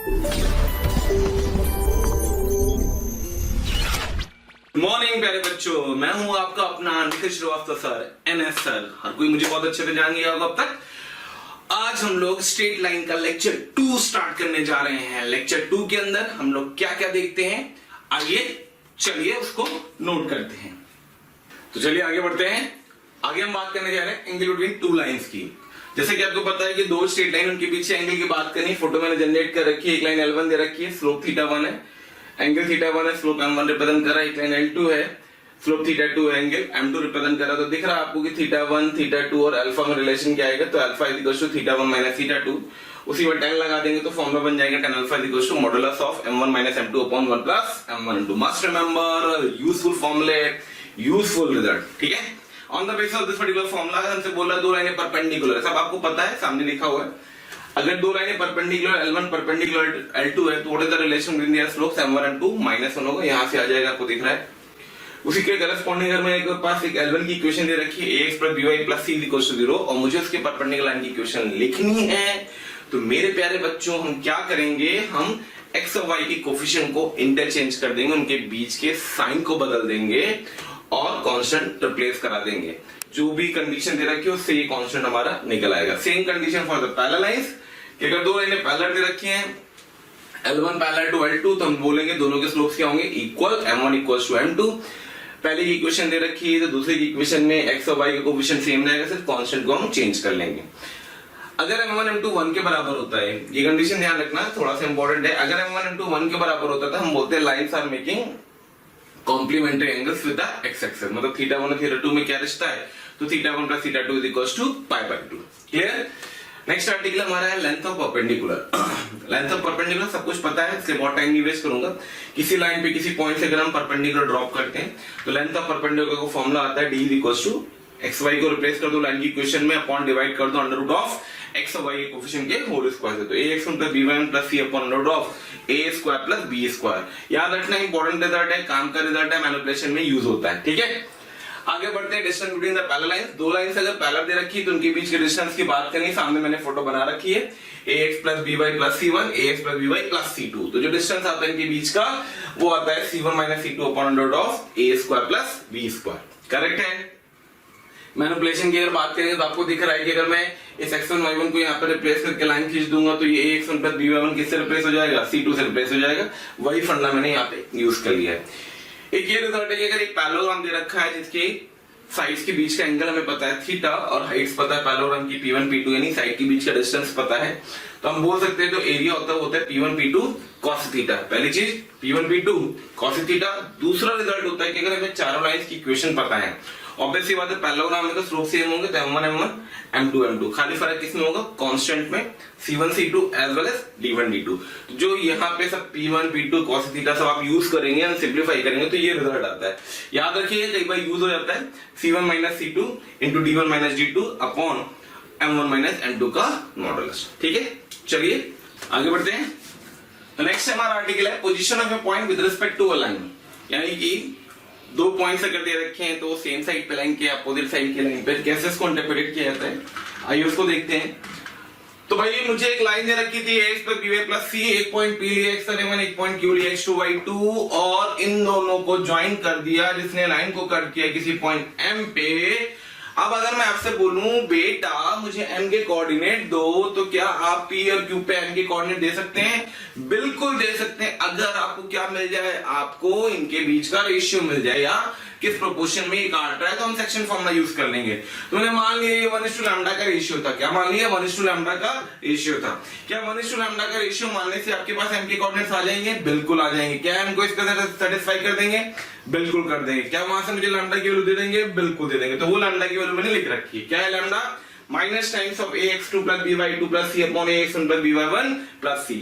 Morning प्यारे बच्चों, मैं हूं आपका अपना Nikhil Srivastava sir, NS sir. हर कोई मुझे बहुत अच्छे से जान गया होगा अब तक। आज हम लोग स्ट्रेट लाइन का लेक्चर 2 स्टार्ट करने जा रहे हैं। लेक्चर 2 के अंदर हम लोग क्या क्या देखते हैं, आइए चलिए उसको नोट करते हैं। तो चलिए आगे बढ़ते हैं। आगे हम बात करने जा रहे हैं एंगल बिटवीन 2 लाइंस की। जैसे कि आपको पता है कि 2 स्ट्रेट लाइन, उनके पीछे एंगल की बात करनी। फोटो मैंने जनरेट कर रखी है। एक लाइन L1 दे रखी है, स्लोप θ1 है, एंगल θ1 है, स्लोप m1 रिप्रेजेंट कर रहा है। एक लाइन L2 है, स्लोप θ2 है, एंगल m2 रिप्रेजेंट कर रहा है। तो दिख रहा है आपको कि θ1 θ2 और अल्फा में रिलेशन क्या आएगा। तो अल्फा θ1 माइनस θ2, उसी में tan लगा देंगे तो फॉर्मूला बन जाएगा tan alpha modulus of m1 minus m2 upon 1 plus m1 into. Must remember, useful फॉर्मूले, यूजफुल रिजल्ट। ठीक है। On the basis of this particular formula हमसे बोल रहा है 2 लाइनें परपेंडिकुलर है। सब आपको पता है, सामने लिखा हुआ है। अगर 2 लाइनें परपेंडिकुलर, L1 परपेंडिकुलर L2 है, तो what is the relation between their slopes m1 and 2 -1 होगा। यहां से आ जाएगा, आपको दिख रहा है। उसी के करस्पॉन्डिंग अगर मेरे पास एक L1 की इक्वेशन दे रखी है, ax + by + c = 0, और मुझे उसके परपेंडिकुलर लाइन की इक्वेशन लिखनी है, तो मेरे प्यारे बच्चों हम क्या करेंगे, हम x और y की कोफिशिएंट को इंटरचेंज कर देंगे, उनके बीच के साइन को बदल देंगे और कांस्टेंट रिप्लेस करा देंगे। जो भी कंडीशन दे रखी है उससे ये कांस्टेंट हमारा निकल आएगा। Same condition for the parallel lines, कि अगर 2 लाइनें पैरेलल दे रखी हैं, L1 पैरेलल टू L2, तो हम बोलेंगे दोनों के स्लोप्स क्या होंगे, इक्वल, m1 = m2। पहले की इक्वेशन दे रखी है तो दूसरी की इक्वेशन में x और y का कोफिशिएंट सेम रहेगा, सिर्फ कांस्टेंट को हम चेंज कर लेंगे। अगर m1 m2 1 के बराबर होता है, ये कंडीशन ध्यान रखना, थोड़ा सा इंपॉर्टेंट है। अगर m1 m2 1 के बराबर होता है तो हम बोलते हैं lines are making complementary angles with the x axis. मतलब θ1 और θ2 में क्या रिश्ता है, तो θ1 + θ2 = π/2। क्लियर। नेक्स्ट आर्टिकल हमारा है length of perpendicular. Length of perpendicular सब कुछ पता है, इसलिए बहुत टाइम नहीं वेस्ट करूंगा। किसी लाइन पे किसी पॉइंट से अगर हम परपेंडिकुलर ड्रॉप करते हैं तो लेंथ ऑफ परपेंडिकुलर का फॉर्मूला आता है d = xy को रिप्लेस कर दो लाइन की इक्वेशन में, अपॉन डिवाइड कर दो √ x और y के कोफिशिएंट के होल स्क्वायर से। तो ax1 + b1 + c upon √a² + b²। याद रखना, इंपॉर्टेंट रिजल्ट है, काम का रिजल्ट है, मैनिपुलेशन में यूज होता है। ठीक है। आगे बढ़ते हैं। Distance between the parallel lines. 2 lines अगर पैरेलल दे रखी है तो उनके बीच के डिस्टेंस की बात करेंगे। सामने मैंने फोटो बना रखी है, ax + by + c1, ax + by + c2। तो जो डिस्टेंस आता है इनके बीच का वो आता है c1 - c2 upon √a² + b²। Correct है। मैनिपुलेशन की अगर बात करेंगे तो आपको दिख रहा है कि अगर मैं इस x1 y1 को यहाँ पर रिप्लेस करके लाइन खींच दूंगा तो ये ax1 + by1 किससे रिप्लेस हो जाएगा, c2 से रिप्लेस हो जाएगा। वही फंडा मैंने यहाँ पे यूज कर लिया है। एक ये रिजल्ट है कि अगर एक पैरेललोग्राम दे रखा है जिसके साइड्स के बीच का एंगल हमें पता है थीटा और हाइट्स पता है पैरेललोग्राम की P1 P2, यानी साइड के बीच का डिस्टेंस पता है, तो हम बोल सकते हैं जो एरिया होता है P1 P2 cos थीटा। पहली चीज P1 P2 cos थीटा। दूसरा रिजल्ट होता है कि अगर हमें चारों लाइंस की इक्वेशन पता है, ऑब्वियस सी बात है पैरेललोग्राम में तो स्लोप सेम होंगे, तो m1 m1 m2 m2। खाली फर्क किसमें होगा, कांस्टेंट में, c1 c2 as well as d1 d2। जो यहाँ पे सब P1 P2 cos थीटा सब आप यूज करेंगे और सिंपलीफाई करेंगे तो ये रिजल्ट आता है। याद रखिए कई बार यूज हो जाता है c1 - c2 * d1 - d2 upon m1 - m2 का मॉडुलस। ठीक है। चलिए आगे बढ़ते हैं। नेक्स्ट हमारा आर्टिकल है position of a point with respect to a line. यानी कि 2 पॉइंट्स अगर दे रखे हैं तो सेम साइड पे लाइन के अपोजिट साइड की लाइन पे कैसे इसको इंटरप्रेट किया जाता है, आइए उसको देखते हैं। तो भाई मुझे एक लाइन दे रखी थी ax + by + c, एक पॉइंट p लिया x1, एक पॉइंट q लिया x2 y2, और इन दोनों को ज्वाइन कर दिया जिसने लाइन को कट किया किसी पॉइंट m पे। अब अगर मैं आपसे बोलूं बेटा मुझे m के कोऑर्डिनेट दो, तो क्या आप p और q पे m के कोऑर्डिनेट दे सकते हैं? बिल्कुल दे सकते हैं। अगर आपको क्या मिल जाए, आपको इनके बीच का रेशियो मिल जाए या किस प्रोपोर्शन में ये काट रहा है, तो हम सेक्शन फॉर्मूला यूज कर लेंगे। तो मैंने मान लिया ये 1:λ का रेशियो था। क्या मान लिया, 1:λ का रेशियो था। क्या 1:λ का रेशियो मानने से आपके पास m के कोऑर्डिनेट्स आ जाएंगे? बिल्कुल आ जाएंगे। क्या m को इसके साथ सेटिस्फाई कर देंगे? बिल्कुल कर देंगे। क्या वहां से मुझे लैम्डा की वैल्यू दे देंगे? बिल्कुल दे देंगे। तो वो लैम्डा की वैल्यू मैंने लिख रखी है। क्या है lambda? -Times of ax2 + by2 + c upon ax1 + by1 + c।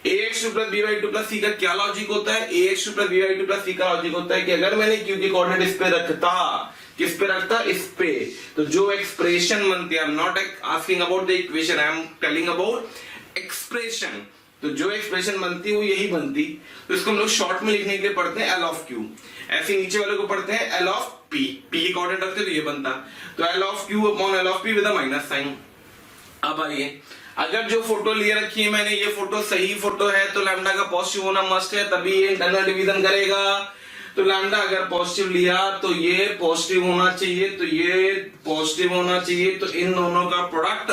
ax2 + by2 + c का क्या लॉजिक होता है? ax2 + by2 + c का लॉजिक होता है कि अगर मैंने q के कोऑर्डिनेट इस पे रखता, किस पे रखता, इस पे, तो जो एक्सप्रेशन बनती है, आई am not asking about the equation, I am telling about expression, तो जो एक्सप्रेशन बनती वो यही बनती। तो इसको हम लोग शॉर्ट में लिखने के लिए पढ़ते हैं L of Q, ऐसे नीचे वाले को पढ़ते हैं L of P, P की कोऑर्डिनेट रखते तो ये बनता, तो L of Q upon L of P with a minus sign. अब आइए अगर जो फोटो लिए रखी है मैंने, ये फोटो सही फोटो है तो लैम्डा का पॉजिटिव होना मस्ट है, तभी ये इंटरनल डिवीजन करेगा। तो लैम्डा अगर पॉजिटिव लिया तो ये पॉजिटिव होना चाहिए, तो ये पॉजिटिव होना चाहिए, तो इन दोनों का प्रोडक्ट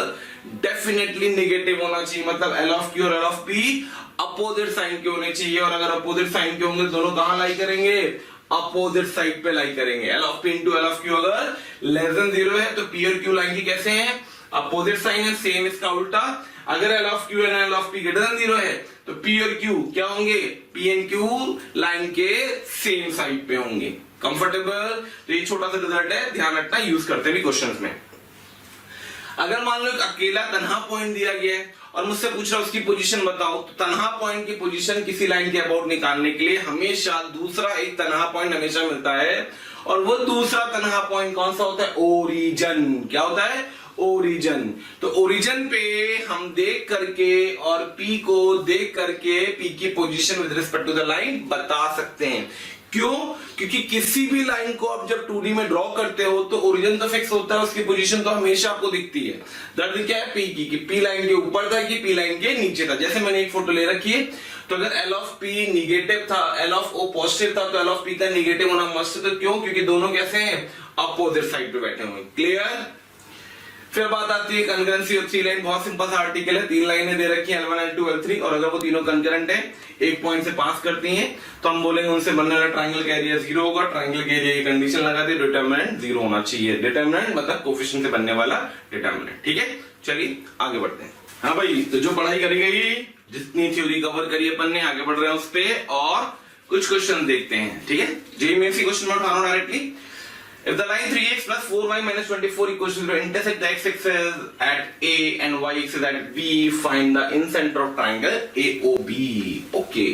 डेफिनेटली नेगेटिव होना चाहिए। मतलब एल ऑफ क्यू और L of P opposite sign के होने चाहिए, और अगर अपोजिट साइन के होंगे दोनों कहां लाई करेंगे? अपोजिट साइड पे लाई करेंगे। L of P into L of Q अगर लेस देन 0 है तो पी और क्यू लाइन की कैसे है? अपोजिट साइन है, सेम इसका उल्टा। अगर L of Q and L of P greater than 0 है तो पी और क्यू क्या होंगे? पी एंड क्यू लाइन के सेम साइड पे होंगे। कंफर्टेबल? तो ये छोटा सा रिजल्ट है, ध्यान रखना, यूज करते भी क्वेश्चंस में। अगर मान लो एक अकेला तन्हा पॉइंट दिया गया है और मुझसे पूछ रहा है उसकी पोजीशन बताओ, तो तन्हा पॉइंट की पोजीशन किसी लाइन के अबाउट निकालने के लिए हमेशा दूसरा एक तन्हा पॉइंट हमेशा मिलता है, और वो दूसरा तन्हा पॉइंट कौन सा होता है? ओरिजिन। क्या होता है? ओरिजिन। तो ओरिजिन पे हम देख करके और पी को देख करके पी की position with respect to the line बता सकते हैं। क्यों? क्योंकि किसी भी लाइन को आप जब 2D में ड्रॉ करते हो तो ओरिजिन तो फिक्स होता है, उसकी पोजीशन तो हमेशा आपको दिखती है। दर्द क्या है? पी की, कि पी लाइन के ऊपर था कि पी लाइन के नीचे था। जैसे मैंने एक फोटो ले रखी है, तो अगर एल ऑफ पी निगेटिव था, एल ऑफ ओ पॉजिटिव था, तो एल ऑफ पी का निगेटिव होना मस्ट है। तो क्यों? क्योंकि दोनों कैसे हैं? अपोजिट साइड पे बैठे हुए। क्लियर? फिर बात आती है कंकरेंसी ऑफ 3 लाइन। बहुत सिंपल सा आर्टिकल है, 3 लाइनें दे रखी है L1 L2 L3, और अगर वो तीनों कंकरेंट है, एक पॉइंट से पास करती हैं, तो हम बोलेंगे उनसे बनने वाला ट्रायंगल का एरिया 0 होगा। ट्रायंगल के एरिया की कंडीशन लगा दी, डिटरमिनेंट 0 होना चाहिए। डिटरमिनेंट मतलब कोफिशिएंट से बनने वाला डिटरमिनेंट। ठीक है, चलिए आगे बढ़ते हैं। हाँ भाई, तो जो पढ़ाई करी गई, जितनी थ्योरी कवर करी अपन ने, आगे बढ़ रहे हैं उस पे और कुछ क्वेश्चन देखते हैं। ठीक है, जेईई मेंस क्वेश्चन में उठा रहा हूं directly. If the line 3x plus 4y minus 24 equals to 0 intersect the x-axis at A and y-axis at B, find the incenter of triangle AOB. Okay.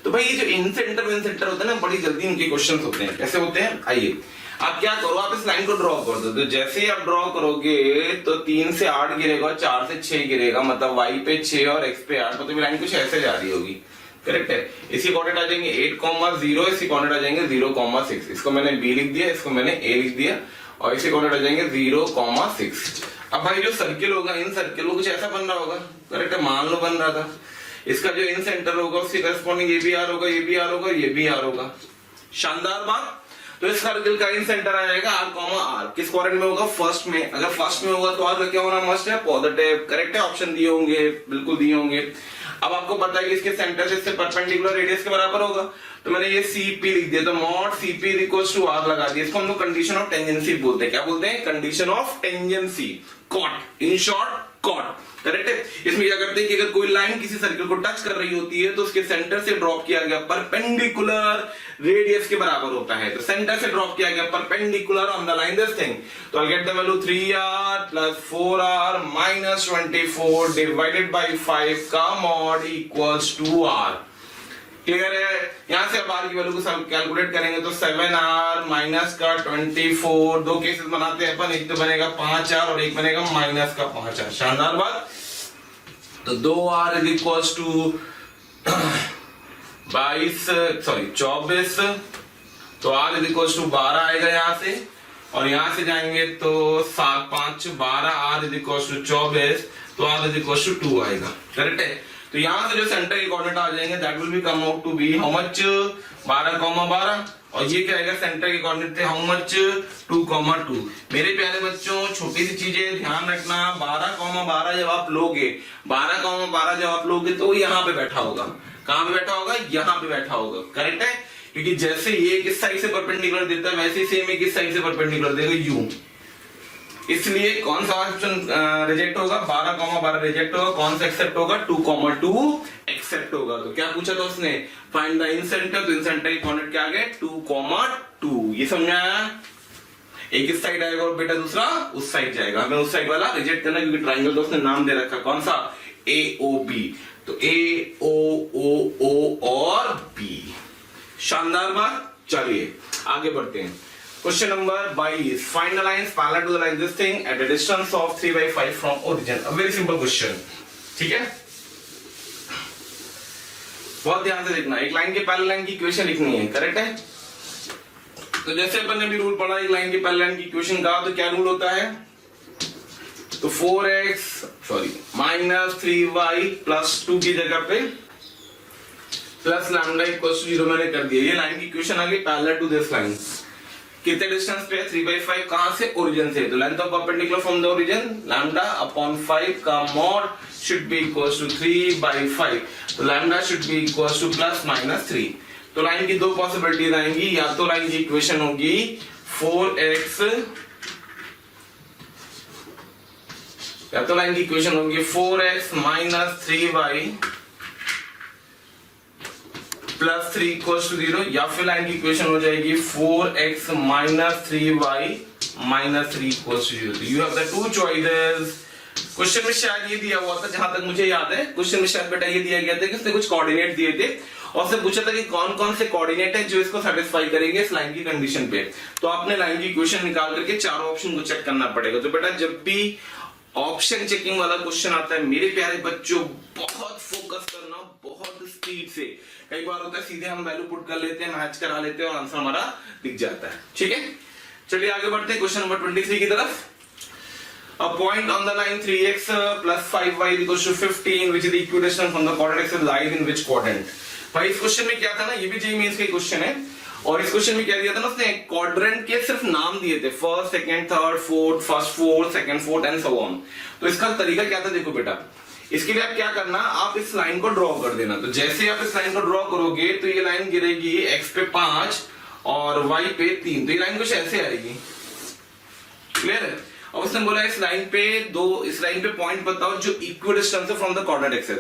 तो भाई ये जो incenter होता है ना, बड़ी जल्दी इनके क्वेश्चंस होते हैं। कैसे होते हैं? आइए, आप क्या करो, आप इस लाइन को ड्रॉ कर दो। तो जैसे ही आप ड्रॉ करोगे तो 3 से 8 गिरेगा, 4 से 6 गिरेगा, मतलब y पे 6 और x पे 8, मतलब लाइन कुछ ऐसे जा रही होगी। करेक्ट है। इसी कोऑर्डिनेट आ जाएंगे 8,0, इसी कोऑर्डिनेट आ जाएंगे 0,6। इसको मैंने b लिख दिया, इसको मैंने a लिख दिया, और इसी कोऑर्डिनेट आ जाएंगे 0,6। अब भाई जो सर्किल होगा, इन सर्किल को कुछ ऐसा बन रहा होगा। करेक्ट है, मान लो बन रहा था। इसका जो इन सेंटर होगा उसके करस्पॉन्डिंग ये भी आर होगा, ये भी आर होगा, ये भी आर होगा। शानदार बात। तो इस सर्किल का इन सेंटर आ जाएगा r, किस क्वाड्रेंट में होगा? फर्स्ट में। अगर फर्स्ट में होगा तो आर का क्या होना मस्ट है? पॉजिटिव। करेक्ट है, ऑप्शन दिए होंगे, बिल्कुल दिए होंगे। अब आपको पता है कि इसके सेंटर से इससे परपेंडिकुलर रेडियस के बराबर होगा, तो मैंने ये CP लिख दिया, तो mod CP equals to R लगा दिया। इसको हम लोग कंडीशन ऑफ टेंजेंसी बोलते हैं। क्या बोलते हैं? Condition of tangency, cot, in short cot. Correct है। इसमें क्या करते हैं कि अगर कोई लाइन किसी सर्किल को टच कर रही होती है तो उसके सेंटर से ड्रॉप किया गया परपेंडिकुलर रेडियस के बराबर होता है। तो सेंटर से ड्रॉप किया गया perpendicular on the line this thing, तो I get the value 3r plus 4r minus 24 divided by 5 का mod equals to r। Clear है? यहां से अब r की वैल्यू को कैलकुलेट करेंगे तो 7r माइनस का 24, दो केसेस बनाते हैं अपन, एक तो बनेगा 5r और एक बनेगा माइनस का 5r। शानदार बात। तो 2r इज इक्वल्स टू 24, तो r इज इक्वल्स टू 12 आएगा यहां से, और यहां से जाएंगे तो 7 5 12, r इज इक्वल्स टू 24, तो r इज इक्वल्स टू 2 आएगा। करेक्ट है। तो यहां से जो सेंटर के कोऑर्डिनेट आ जाएंगे that will be come out to be how much? 12,12, और ये क्या आएगा? सेंटर के कोऑर्डिनेट थे हाउ मच? 2,2। मेरे प्यारे बच्चों, छोटी सी चीजें ध्यान रखना। 12,12 जब आप लोगे, 12,12 जब आप लोगे तो यहाँ पे बैठा होगा। कहां पे बैठा होगा? यहाँ पे बैठा होगा। करेक्ट है, क्योंकि जैसे ये किस साइड से परपेंडिकुलर देता है वैसे ही सेम किस साइड से परपेंडिकुलर देगा? यू। इसलिए कौन सा ऑप्शन रिजेक्ट होगा? 12,12 रिजेक्ट होगा। कौन सा एक्सेप्ट होगा? 2,2 एक्सेप्ट होगा। तो क्या पूछा था उसने? Find the incenter. तो इंसेंटर की कोऑर्डिनेट क्या आ गए? 2,2। ये समझाया? एक इस साइड आएगा और बेटा दूसरा उस साइड जाएगा। हमें उस साइड वाला रिजेक्ट करना, क्योंकि ट्राइंगल तो उसने नाम दे रखा कौन सा? AOB। तो AOO और B। शानदार बात। चलिए आगे बढ़ते हैं। Question number 22. Find the lines parallel to the line this thing at a distance of 3/5 from origin. A very simple question. ठीक है? बहुत ध्यान से देखना। एक लाइन के पैरेलल लाइन की इक्वेशन लिखनी है। करेक्ट है? तो जैसे अपन ने भी रूल पढ़ा एक लाइन के पैरेलल लाइन की इक्वेशन का, तो क्या रूल होता है? तो 4x सॉरी -3y प्लस 2 की जगह पे प्लस लैम्डा इक्वल्स टू 0 मैंने कर दिया। ये लाइन की इक्वेशन आ गई पैरेलल टू दिस लाइन। कितने डिस्टेंस पे है? 3/5। कहां से? ओरिजिन से। तो length of perpendicular from the origin lambda upon 5 का mod should be equals to 3/5। तो lambda should be equals to plus minus 3। तो लाइन की दो पॉसिबिलिटीज आएंगी, या तो लाइन की इक्वेशन होगी 4x, या तो लाइन की इक्वेशन होगी 4x minus 3y plus 3 equals to 0, या फिर लाइन की इक्वेशन हो जाएगी 4x minus 3y minus 3 equals to 0। You have the two choices. Question में शायद ये दिया हुआ था, जहां तक मुझे याद है क्वेश्चन में शायद बेटा ये दिया गया था कि उसने कुछ कोऑर्डिनेट दिए थे और उससे पूछा था कि कौन कौन से कोऑर्डिनेट है जो इसको सेटिस्फाई करेंगे इस लाइन की कंडीशन पे। तो आपने लाइन की इक्वेशन निकाल करके चारों ऑप्शन को चेक करना पड़ेगा। तो बेटा जब भी ऑप्शन चेकिंग वाला क्वेश्चन आता है मेरे प्यारे बच्चों, बहुत फोकस करना, बहुत स्पीड से। कई बार होता है सीधे हम वैल्यू पुट कर लेते हैं, मैच करा लेते हैं और आंसर हमारा दिख जाता है। ठीक है, चलिए आगे बढ़ते हैं क्वेश्चन नंबर 23 की तरफ। A point on the line 3x plus 5y equals to 15 which is the equidistant from the coordinate axis lies in which quadrant? भाई इस क्वेश्चन में क्या था ना, ये भी जेईई मेंस का क्वेश्चन है और इस क्वेश्चन में क्या दिया था ना, उसने क्वाड्रेंट के सिर्फ नाम दिए थे, first, second, third, fourth, first, fourth, second, fourth and so on. तो इसका तरीका क्या था, देखो बेटा, इसके लिए आप क्या करना, आप इस लाइन को ड्रॉ कर देना। तो जैसे आप इस लाइन को ड्रॉ करोगे तो ये लाइन गिरेगी x पे 5 और y पे 3, तो ये लाइन कुछ ऐसे आएगी। क्लियर है? और उसने बोला इस लाइन पे पॉइंट बताओ जो इक्विडिस्टेंस है फ्रॉम द कोऑर्डिनेट एक्सिस।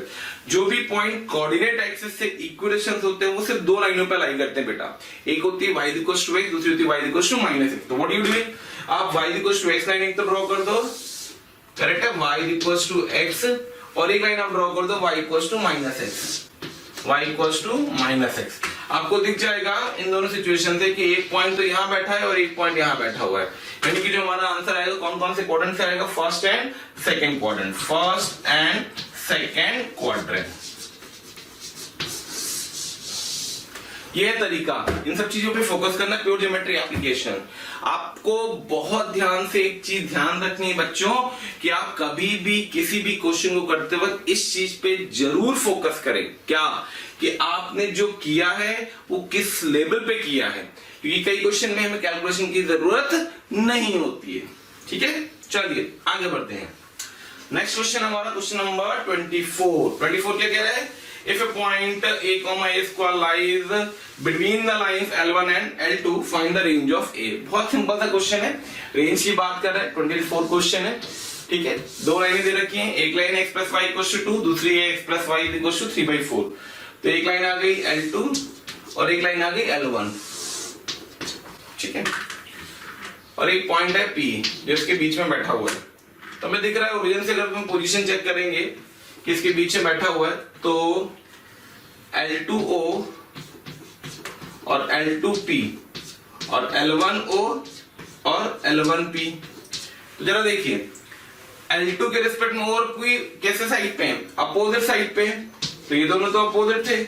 जो भी पॉइंट कोऑर्डिनेट एक्सिस से इक्विडिस्टेंस होते हैं वो सिर्फ दो लाइनों पे लाई करते हैं बेटा। एक होती है y इक्वल्स टू x, दूसरी होती है y इक्वल्स टू -x। तो व्हाट यू डू, आप y equals to x line एक तो ड्रॉ कर दो, करेक्ट है, y इक्वल्स टू x, और एक लाइन आप ड्रॉ कर दो y equals to -x, y equals to -x। आपको दिख जाएगा इन दोनों सिचुएशन से कि एक पॉइंट तो यहां बैठा है और एक पॉइंट यहां बैठा हुआ है, यानी कि जो हमारा आंसर आएगा कौन कौन से क्वाड्रेंट से आएगा, first and second quadrant, first and second quadrant. ये तरीका, इन सब चीजों पे फोकस करना, प्योर ज्योमेट्री एप्लीकेशन। आपको बहुत ध्यान से एक चीज ध्यान रखनी है बच्चों कि आप कभी भी किसी भी क्वेश्चन को करते वक्त इस चीज पे जरूर फोकस करें, क्या कि आपने जो किया है वो किस लेवल पे किया है, क्योंकि कई क्वेश्चन में हमें कैलकुलेशन की जरूरत नहीं होती है। ठीक है, चलिए आगे बढ़ते हैं। नेक्स्ट क्वेश्चन हमारा क्वेश्चन नंबर 24 क्या कह रहा है, if a point a comma a square lies between the lines L1 and L2 find the range of A। बहुत सिंपल सा क्वेश्चन है, रेंज की बात कर रहे हैं, 24 क्वेश्चन है। ठीक है, दो लाइनें दे रखी हैं, एक line x plus y equals to 2, दूसरी है x plus y equals to 3/4। तो एक लाइन आ गई L2 और एक लाइन आ गई L1। ठीक है, और एक पॉइंट है P जो इसके बीच में बैठा हुआ है। तो हमें दिख रहा है ओरिजिन से अगर हम पोजीशन चेक करेंगे कि इसके बीच में बैठा हुआ है तो L2O और L2P और L1O और L1P। तो जरा देखिए L2 के रिस्पेक्ट में और कोई कैसे साइड पे है, अपोजिट साइड पे, तो ये दोनों तो अपोजिट थे,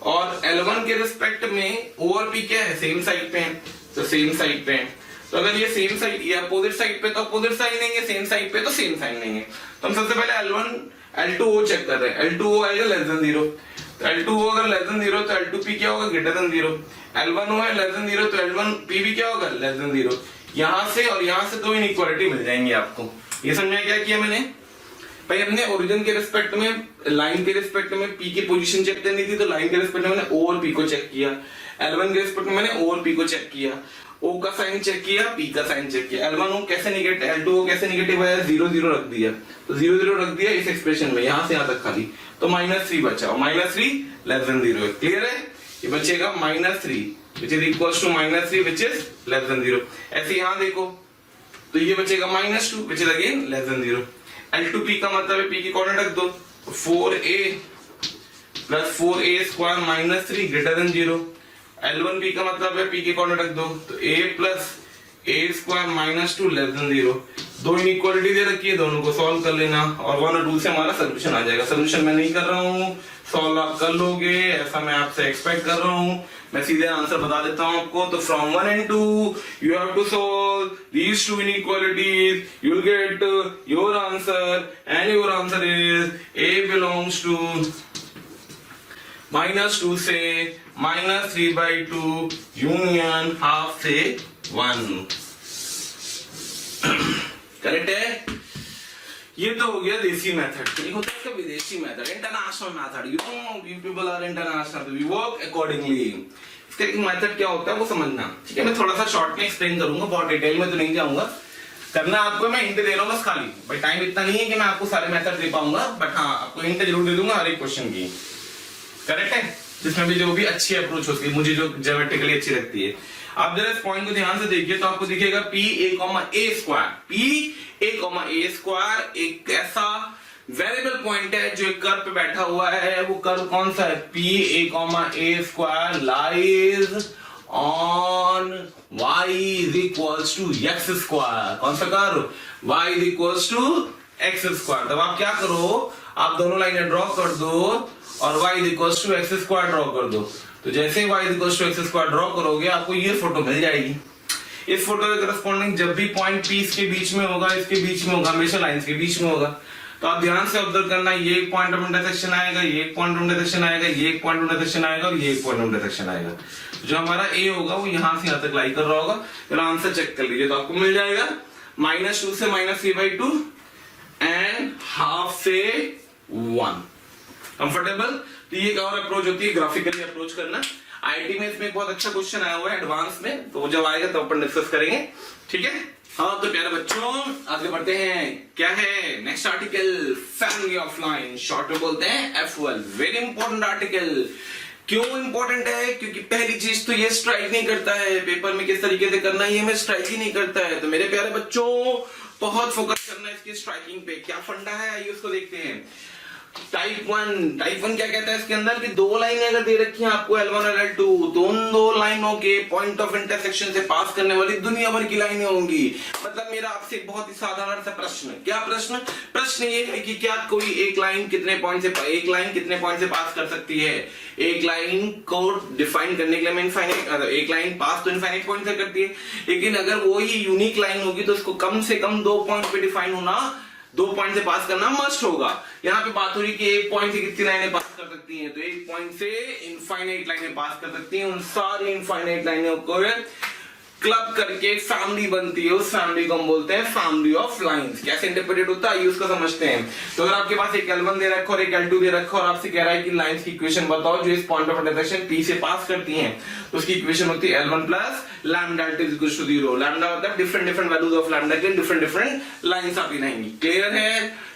और L1 के रिस्पेक्ट में O और P क्या है, सेम साइड पे है, तो सेम साइड पे है। तो अगर ये सेम साइड, ये अपोजिट साइड पे तो अपोजिट साइन लेंगे, सेम साइड पे तो सेम साइन लेंगे। तो हम सबसे पहले L2O चेक कर रहे हैं, L2O आएगा लेस देन 0, तो L2O अगर लेस देन 0 तो L2P क्या होगा, ग्रेटर देन 0। L1O है लेस देन 0 तो L1P भी क्या होगा, लेस देन 0। यहां से और यहां से दो इनइक्वालिटी मिल जाएंगी आपको। ये समझ में क्या किया मैंने भाई, अपने ओरिजिन के रिस्पेक्ट में, लाइन के रिस्पेक्ट में P की पोजीशन चेक करनी थी, तो लाइन के रिस्पेक्ट में मैंने O और P को चेक किया, L1 के रिस्पेक्ट में मैंने O और P को चेक किया, O का साइन चेक किया, P का साइन चेक किया। L1O कैसे नेगेटिव, L2O कैसे नेगेटिव है, 0 0 रख दिया, तो 0 0 रख दिया इस एक्सप्रेशन में, यहां से यहां तक खाली, तो -3 बचा, और -3 लेस देन 0 है। क्लियर है, ये बचेगा -3 which is equals to -3 which is less than 0। ऐसे यहां देखो तो ये बचेगा -2 which is again less than 0। L2P का मतलब है P की कोऑर्डिनेट रख दो, 4a plus 4a square -3 greater than 0। L1P का मतलब है P की कोऑर्डिनेट रख दो, तो a plus a square -2 less than 0। दो इनइक्वालिटी दे रखी है, दोनों को सॉल्व कर लेना और 1 और 2 से हमारा सोल्यूशन आ जाएगा। सोल्यूशन मैं नहीं कर रहा हूँ, सॉल्व आप कर लोगे, ऐसा मैं आपसे एक्सपेक्ट कर रहा हूं। मैं सीधे आंसर बता देता हूं आपको। तो from 1 and 2 you have to solve these two inequalities, you'll get your answer, and your answer is A belongs to -2 से -3/2 यूनियन हाफ से 1। करेक्ट है। ये तो हो गया देसी मेथड। एक होता है विदेशी method, international method. You people are international, we work accordingly. इसका एक मेथड क्या होता है वो समझना, ठीक है। मैं थोड़ा सा शॉर्ट में एक्सप्लेन करूंगा, बहुत डिटेल में तो नहीं जाऊंगा। करना आपको, मैं हिंट दे रहा हूँ बस खाली, भाई टाइम इतना नहीं है कि मैं आपको सारे मेथड दे पाऊंगा, बट हाँ आपको हिंट जरूर दे दूंगा हर एक क्वेश्चन की। करेक्ट है। जिसमें भी जो भी अच्छी अप्रोच होती है, मुझे जो ज्योमेट्रिकली अच्छी लगती है। आप जरा इस पॉइंट को ध्यान से देखिए तो आपको दिखेगा PA, एक ऐसा वेरिएबल पॉइंट है जो एक कर्व पे बैठा हुआ है। वो कर्व कौन सा है? PA lies on y is equals to x square। कौन सा curve? y is equals to x square। तब आप क्या करो, आप दोनों लाइनें ड्रॉ कर दो और y is equals to x square draw कर दो। तो जैसे y is equals to x square draw करोगे आपको ये फोटो मिल जाएगी। इस फोटो के करस्पॉन्डिंग जब भी पॉइंट P इसके बीच में होगा, इसके बीच में होगा, हमेशा लाइंस के बीच में होगा। तो आप ध्यान से ऑब्जर्व करना, ये एक पॉइंट ऑफ इंटरसेक्शन आएगा, ये एक पॉइंट ऑफ इंटरसेक्शन आएगा, ये एक पॉइंट ऑफ इंटरसेक्शन आएगा और ये एक पॉइंट ऑफ इंटरसेक्शन आएगा। जो हमारा A होगा वो यहां से यहां तक लाई कर रहा होगा। फिर आंसर चेक कर लीजिए तो आपको मिल जाएगा -2 से -3/2 एंड हाफ से 1। कंफर्टेबल। तो ये एक और अप्रोच होती है, ग्राफिकली अप्रोच करना। आईटी में इसमें बहुत अच्छा क्वेश्चन आया हुआ है एडवांस में, तो जब आएगा तब अपन डिस्कस करेंगे, ठीक है। हाँ तो प्यारे बच्चों आगे बढ़ते हैं। क्या है next article? Family of line, short में बोलते हैं F1। Very important article. क्यों इंपॉर्टेंट है? क्योंकि पहली चीज तो ये स्ट्राइक नहीं करता है पेपर में, किस तरीके से करना है ये हमें स्ट्राइक ही नहीं करता है। तो मेरे प्यारे बच्चों बहुत फोकस करना है इसकी स्ट्राइकिंग पे। क्या फंडा है आइए उसको देखते हैं। टाइप 1 क्या कहता है इसके अंदर कि दो लाइनें अगर दे रखी हैं आपको L1 और L2, तो उन दो लाइनों के पॉइंट ऑफ इंटरसेक्शन से पास करने वाली दुनिया भर की लाइनें होंगी। मतलब मेरा आपसे एक बहुत ही साधारण सा प्रश्न। क्या प्रश्न ये है कि क्या कोई एक लाइन कितने पॉइंट से पास कर सकती है? एक लाइन को डिफाइन करने के लिए मैं एक लाइन पास तो इनफाइनाइट पॉइंट से करती है, लेकिन अगर वो ही यूनिक लाइन होगी तो उसको कम से कम 2 पॉइंट पे डिफाइन होना, 2 पॉइंट से पास करना मस्ट होगा। यहाँ पे बात हो रही कि एक पॉइंट से कितनी लाइनें पास कर सकती हैं? तो एक पॉइंट से इनफाइनाइट लाइनें पास कर सकती हैं। उन सारी इनफाइनाइट लाइनों को क्लब करके फैमिली बनती है, उस फैमिली को हम बोलते हैं फैमिली ऑफ लाइंस। कैसे इंटरप्रेटेड होता है उसको समझते हैं। तो अगर आपके पास एक L1 दे रखा और एक L2 दे रखा और आपसे कह रहा है कि लाइंस की इक्वेशन बताओ जो इस पॉइंट ऑफ इंटरसेक्शन P से पास करती हैं, तो उसकी इक्वेशन होती है L1 plus lambda L2 is equal to 0। Lambda मतलब डिफरेंट वैल्यूज ऑफ लैम्डा के डिफरेंट लाइंस आप बनाएंगी। क्लियर है?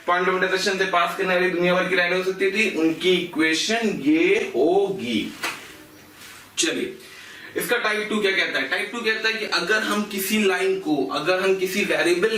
पॉइंट ऑफ इंटरसेक्शन से पास करने वाली दुनिया भर की लाइनें हो सकती थी, उनकी इक्वेशन ये होगी। चलिए इसका टाइप 2 क्या कहता है? टाइप 2 कहता है कि अगर हम किसी वेरिएबल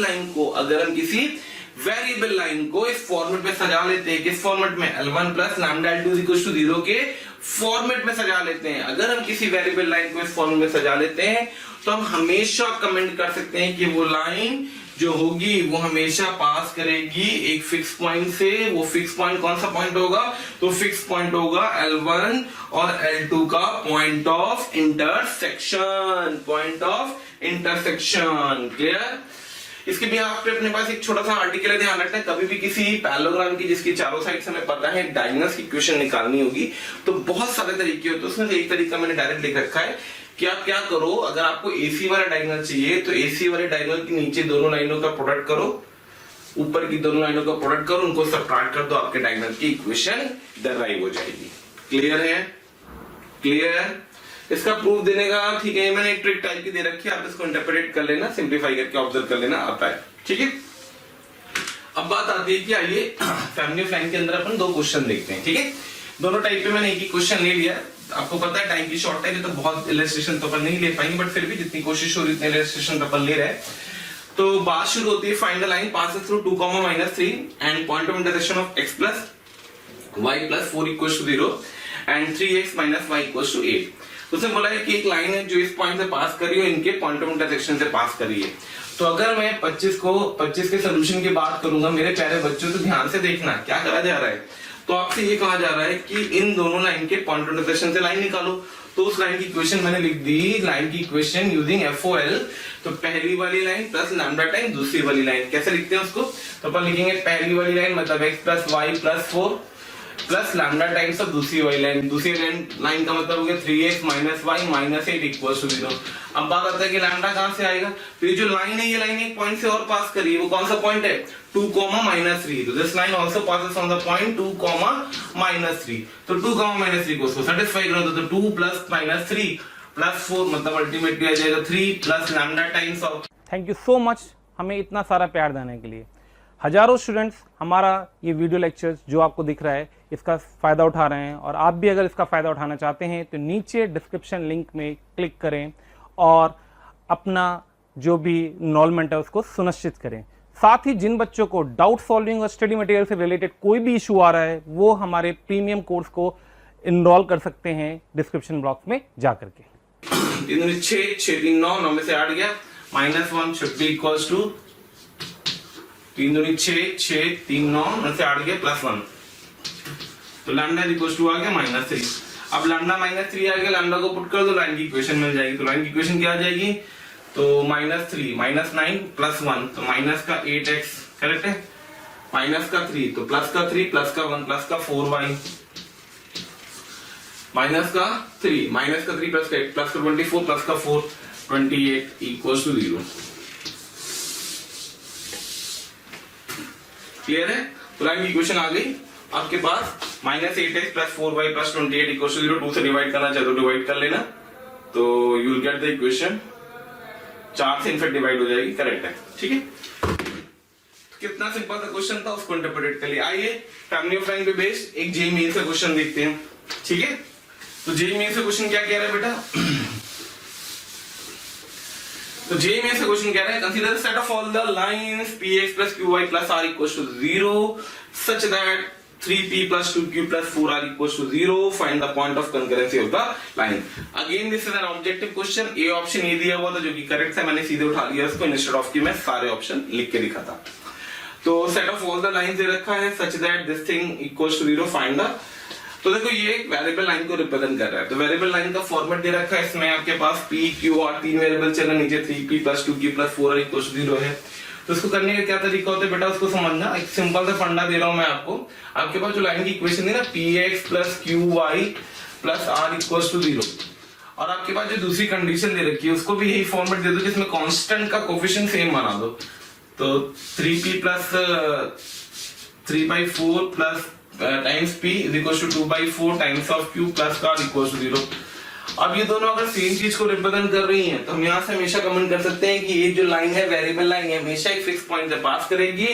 लाइन को इस फॉर्मेट में सजा लेते हैं, किस फॉर्मेट में? L1 plus lambda L2 is equal to 0 के फॉर्मेट में सजा लेते हैं। अगर हम किसी वेरिएबल लाइन को इस फॉर्मेट में सजा लेते हैं तो हम हमेशा कमेंट कर सकते हैं कि वो लाइन जो होगी वो हमेशा पास करेगी एक फिक्स पॉइंट से। वो फिक्स पॉइंट कौन सा पॉइंट होगा? तो फिक्स पॉइंट होगा L1 और L2 का पॉइंट ऑफ इंटरसेक्शन। क्लियर? इसके भी आप पे अपने पास एक छोटा सा आर्टिकल है, ध्यान रखना है कभी भी किसी पैरेललोग्राम की जिसकी चारों साइड से हमें पता है डायगोनल्स की इक्वेशन निकालनी होगी तो बहुत सारे तरीके होते हैं। उसमें एक तरीका मैंने डायरेक्ट लिख रखा है कि आप क्या करो, अगर आपको AC वाला डायगोनल चाहिए तो AC वाले डायगोनल के नीचे दोनों लाइनों का प्रोडक्ट करो, ऊपर की दोनों लाइनों का प्रोडक्ट करो, उनको सबट्रैक्ट कर दो, आपके डायगोनल की इक्वेशन डराइव हो जाएगी। क्लियर है? क्लियर? इसका प्रूफ देने का ठीक है, मैंने एक ट्रिक टाइप की दे रखी है, आप इसको इंटरप्रेट कर लेना, सिंप्लीफाई करके ऑब्जर्व कर लेना, आता है। ठीक है, अब बात आती है कि आइए फैमिली ऑफ लाइन के अंदर अपन 2 क्वेश्चन देखते हैं। ठीक है, दोनों टाइप पे मैंने एक ही क्वेश्चन ले लिया। आपको पता है टाइम की शॉर्ट है तो बहुत इलस्ट्रेशन तो अपन नहीं ले पाएंगे, बट फिर भी जितनी कोशिश हो रही उतने इलस्ट्रेशन अपन ले रहे हैं। तो बात शुरू होती है find the line passes through 2, -3 and point of intersection of x plus y plus 4 equal to 0 and 3x minus y equal to 8। उसने बोला है कि एक लाइन है जो इस पॉइंट से पास कर रही है, इनके पॉइंट ऑफ इंटरसेक्शन से पास कर रही है। तो अगर मैं 25 के सोल्यूशन की बात करूंगा मेरे प्यारे बच्चों, तो ध्यान से देखना क्या करा जा रहा है। तो आपसे ये कहा जा रहा है कि इन दोनों लाइन के पॉइंट ऑफ इंटरसेक्शन से लाइन निकालो। तो उस लाइन की इक्वेशन मैंने लिख दी, लाइन की इक्वेशन यूजिंग FOL। तो पहली वाली लाइन प्लस लैम्डा टाइम दूसरी वाली लाइन, कैसे लिखते हैं उसको? तो अपन लिखेंगे पहली वाली लाइन मतलब x plus y plus 4 plus lambda times of दूसरी वाली लाइन। दूसरी लाइन का मतलब हो गया 3x minus y minus 8 equals to 0। अब बात आता है कि लैम्डा कहां से आएगा? तो ये जो लाइन है, ये लाइन एक पॉइंट से और पास करी है। वो कौन सा पॉइंट है? 2, -3। तो this line also passes on the point 2, -3। तो 2, -3 को उसको सेटिस्फाई करो तो 2 प्लस -3 प्लस 4 मतलब अल्टीमेटली आ जाएगा 3 plus lambda times of. Thank you so much हमें इतना सारा प्यार देने के लिए। हजारों स्टूडेंट्स हमारा ये वीडियो लेक्चर्स जो आपको दिख रहा है इसका फ़ायदा उठा रहे हैं, और आप भी अगर इसका फ़ायदा उठाना चाहते हैं तो नीचे डिस्क्रिप्शन लिंक में क्लिक करें और अपना जो भी इनरोलमेंट है उसको सुनिश्चित करें। साथ ही जिन बच्चों को डाउट सॉल्विंग और स्टडी मटेरियल से रिलेटेड कोई भी इशू आ रहा है वो हमारे प्रीमियम कोर्स को इनरोल कर सकते हैं डिस्क्रिप्शन बॉक्स में जा करके। 3 6 6 3 9 9 में से 8 गया, -1 should be equals to 3 दूनी 6 6 3 9 में से 8 गया +1। तो लैम्डा इक्वल्स टू आ गया -3। अब लैम्डा -3 आ गया, लैम्डा को पुट कर दो, लाइन की इक्वेशन मिल जाएगी। तो लाइन की इक्वेशन क्या आ जाएगी? तो -3 -9 +1 तो माइनस का 8x, करेक्ट है? माइनस का 3 तो प्लस का 3 प्लस का 1 प्लस का 4y, माइनस का 3 प्लस का 8 प्लस का 24 प्लस का 4 28 इक्वल्स टू 0। क्लियर है? तो लाइन की इक्वेशन आ गई आपके पास, -8x plus 4y plus 28 equals to 0। 2 से डिवाइड करना चाहे तो डिवाइड कर लेना, तो you will get the equation. 4 से इनफैक्ट डिवाइड हो जाएगी, करेक्ट है, ठीक है? कितना सिंपल सा क्वेश्चन था, उसको इंटरप्रेट कर लिया। आइए फैमिली ऑफ लाइन पे बेस्ड एक जेईई मेंस का क्वेश्चन देखते हैं, ठीक है? तो जेईई मेंस का क्वेश्चन क्या कह रहा है बेटा? तो जेईई मेंस का क्वेश्चन कह रहा है consider set off all the lines px plus qy plus r equals to 0 such that 3p plus 2q plus 4r equals to 0. Find the point of concurrency of the line. Again this is an objective question. A option ए दिया हुआ था जो कि correct है, मैंने सीधे उठा लिया इसको, इंस्टेड ऑफ कि मैं सारे ऑप्शन लिख के दिखा था। तो set off all the lines दे रखा है such that this thing equals to 0. Find the, तो देखो ये एक वेरिएबल लाइन को रिप्रेजेंट कर रहा है। तो वेरिएबल लाइन का फॉर्मेट दे रखा है, इसमें आपके पास p q r तीन वेरिएबल चल रहे, नीचे 3p plus 2q plus 4r equals to 0 है। तो इसको करने का क्या तरीका होता है बेटा, उसको समझना। एक सिंपल सा फंडा दे रहा हूं मैं आपको। आपके पास जो लाइन की इक्वेशन है ना, px plus qy plus r equals to 0, और आपके पास जो दूसरी कंडीशन दे रखी है उसको भी यही फॉर्मेट दे दो जिसमें कांस्टेंट का कोफिशिएंट सेम बना दो। तो 3p plus 3/4 plus times p is equals to 2/4 times of q plus r equals to 0। अब ये दोनों अगर सेम चीज को रिप्रेजेंट कर रही हैं तो हम यहाँ से हमेशा कमेंट कर सकते हैं कि ये जो लाइन है वेरिएबल लाइन है, हमेशा एक फिक्स पॉइंट से पास करेगी,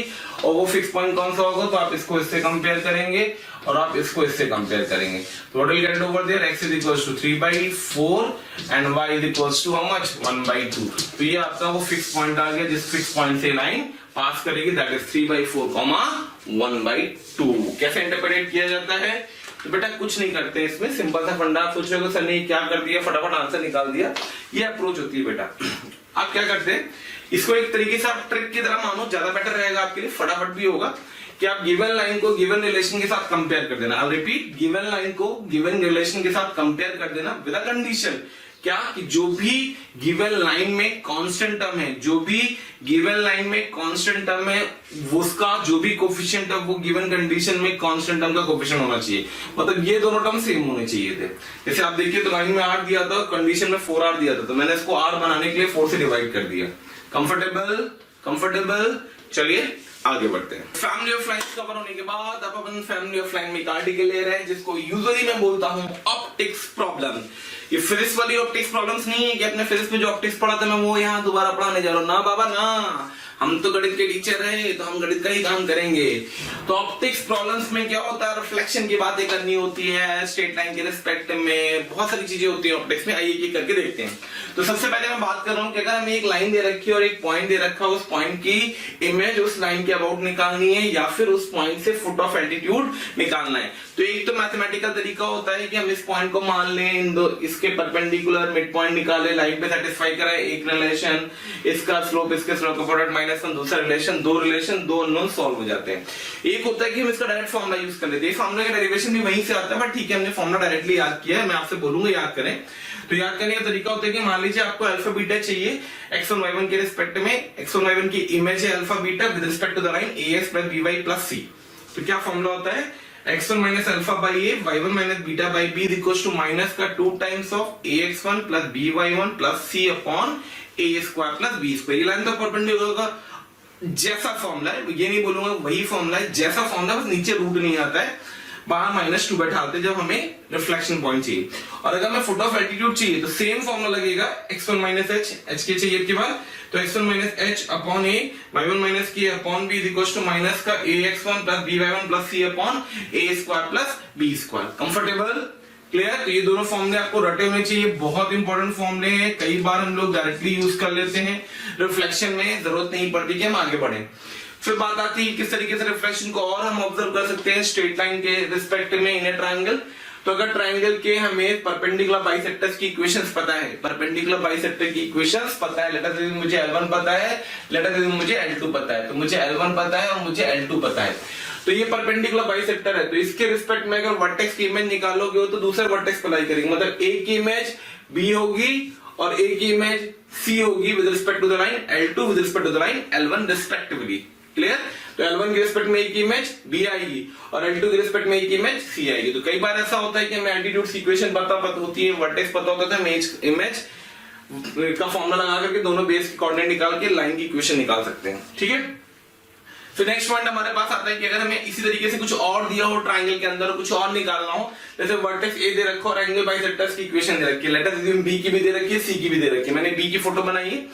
और वो फिक्स पॉइंट कौन सा होगा? तो आप इसको इससे कंपेयर करेंगे और आप इसको इससे कंपेयर करेंगे। तो what will get over there? x is equals to 3/4 and y is equals to how much? 1/2। तो ये आपका वो फिक्स पॉइंट आ गया जिस फिक्स पॉइंट से लाइन पास करेगी, दैट इज 3/4, 1/2। कैसे इंटरप्रेट किया जाता है? तो बेटा कुछ नहीं करते इसमें, सिंपल सा फंडा। आप सोचोगे सर ने क्या कर दिया, फटाफट आंसर निकाल दिया, ये अप्रोच होती है बेटा। आप क्या करते हैं, इसको एक तरीके से आप ट्रिक की तरह मानो, ज्यादा बेटर रहेगा आपके लिए, फटाफट भी होगा कि आप गिवन लाइन को गिवन रिलेशन के साथ कंपेयर कर देना। आई रिपीट, गिवन लाइन को गिवन रिलेशन के साथ कंपेयर कर देना विद अ कंडीशन। क्या कि जो भी गिवन लाइन में कांस्टेंट टर्म है, जो भी गिवन लाइन में कांस्टेंट टर्म है, उसका जो भी कोफिशिएंट है वो गिवन कंडीशन में कांस्टेंट टर्म का कोफिशिएंट होना चाहिए। मतलब ये दोनों टर्म सेम होने चाहिए थे। जैसे आप देखिए तो लाइन में 8 दिया था, कंडीशन में 4r दिया था, तो मैंने इसको r बनाने के लिए 4 से डिवाइड कर दिया। कंफर्टेबल। चलिए आगे बढ़ते हैं। फैमिली ऑफ लाइंस कवर होने के बाद अब अपन फैमिली ऑफ लाइन में एक आर्टिकल ले रहे हैं जिसको यूजुअली मैं बोलता हूं ऑप्टिक्स प्रॉब्लम। ये फिजिक्स वाली ऑप्टिक्स प्रॉब्लम्स नहीं है कि अपने फिजिक्स में जो ऑप्टिक्स पढ़ा था मैं वो यहाँ दोबारा पढ़ाने जा रहा हूँ। ना बाबा ना, हम तो गणित के टीचर हैं, तो हम गणित का ही काम करेंगे। तो ऑप्टिक्स प्रॉब्लम्स में क्या होता है, रिफ्लेक्शन की बातें करनी होती है, स्ट्रेट लाइन के रिस्पेक्ट में बहुत सारी चीजें होती है ऑप्टिक्स में। आइए ये करके देखते हैं। तो सबसे पहले मैं बात कर रहा हूँ कि अगर हमें एक लाइन दे रखी है और एक पॉइंट दे रखा है, उस पॉइंट की इमेज उस लाइन के अबाउट निकालनी है या फिर उस पॉइंट से फुट ऑफ एल्टीट्यूड निकालना है। तो एक तो मैथमेटिकल तरीका होता है कि हम इस पॉइंट को मान लें, इन दो इसके परपेंडिकुलर मिड पॉइंट निकाले, लाइन पे सेटिस्फाई कराए एक रिलेशन, इसका स्लोप इसके स्लोप का प्रोडक्ट -1 दूसरा रिलेशन, दो रिलेशन, दो अननोन सॉल्व हो जाते हैं। एक होता है कि हम इसका डायरेक्ट फॉर्मूला यूज कर लेते हैं, फॉर्मूला का डेरिवेशन भी वहीं से आता है, बट ठीक है हमने फॉर्मूला डायरेक्टली याद किया है, मैं आपसे बोलूंगा याद करें। तो याद करने का तरीका होता है कि मान लीजिए आपको अल्फा बीटा चाहिए x1 y1 के रिस्पेक्ट में, x1 y1 की इमेज है alpha beta with respect to the line ax + by + c। तो क्या फॉर्मूला होता है, x1 - alpha by a, y1 - beta by b equals to minus का 2 times of ax1 + by1 + c upon a² + b²। ये line तो perpendicular का जैसा formula है, ये नहीं बोलूंगा वही फॉर्मूला है, जैसा फॉर्मूला, बस नीचे रूट नहीं आता है, बाहर -2 बैठाते जब हमें रिफ्लेक्शन पॉइंट चाहिए। और अगर मैं फुट ऑफ एल्टीट्यूड चाहिए तो सेम फॉर्मूला लगेगा, x1 - h के चाहिए के बाद, तो x1 - h upon a, y1 - k upon b equals to minus का ax1 + by1 + c upon a² + b²। Comfortable, clear? तो ये दोनों फॉर्मूले आपको रटे होने चाहिए, बहुत इंपॉर्टेंट फॉर्मूले हैं, कई बार हम लोग डायरेक्टली यूज कर लेते हैं, रिफ्लेक्शन में जरूरत नहीं पड़ती कि हम आगे बढ़े। फिर बात आती है किस तरीके से रिफ्लेक्शन को और हम ऑब्जर्व कर सकते हैं स्ट्रेट लाइन के रिस्पेक्ट में इन ए ट्रायंगल। तो अगर ट्रायंगल के हमें परपेंडिकुलर बाइसेक्टर्स की इक्वेशंस पता है, परपेंडिकुलर बाइसेक्टर की इक्वेशंस पता है, लेट अस अज्यूम मुझे L1 पता है, लेट अस अज्यूम मुझे L2 पता है, तो मुझे L1 पता है और मुझे L2 पता है, तो ये परपेंडिकुलर बाइसेक्टर है, तो इसके रिस्पेक्ट में अगर वर्टेक्स की इमेज निकालोगे हो तो दूसरे वर्टेक्स पर लाई करेंगे, मतलब A की इमेज B होगी और A की इमेज C होगी with respect to the line L2 with respect to the line L1 respectively. Clear? तो L1 के रिस्पेक्ट में A की इमेज B आएगी और L2 के रिस्पेक्ट में A की इमेज C आएगी। तो कई बार ऐसा होता है कि हमें एल्टीट्यूड की इक्वेशन पता होती है, वर्टेक्स पता होता है, इमेज का फॉर्मूला लगा करके दोनों बेस के कोऑर्डिनेट निकाल के लाइन की इक्वेशन निकाल सकते हैं। ठीक है, फिर नेक्स्ट पॉइंट हमारे पास आता है कि अगर हमें इसी तरीके से कुछ और दिया हो ट्रायंगल के अंदर, कुछ और निकालना हो, जैसे वर्टेक्स ए दे रखो और एंगल बाइसेक्टर्स की इक्वेशन दे रखी है, लेट अस अज्यूम बी की भी दे रखी है, सी की भी दे रखी है, मैंने बी की फोटो बनाई है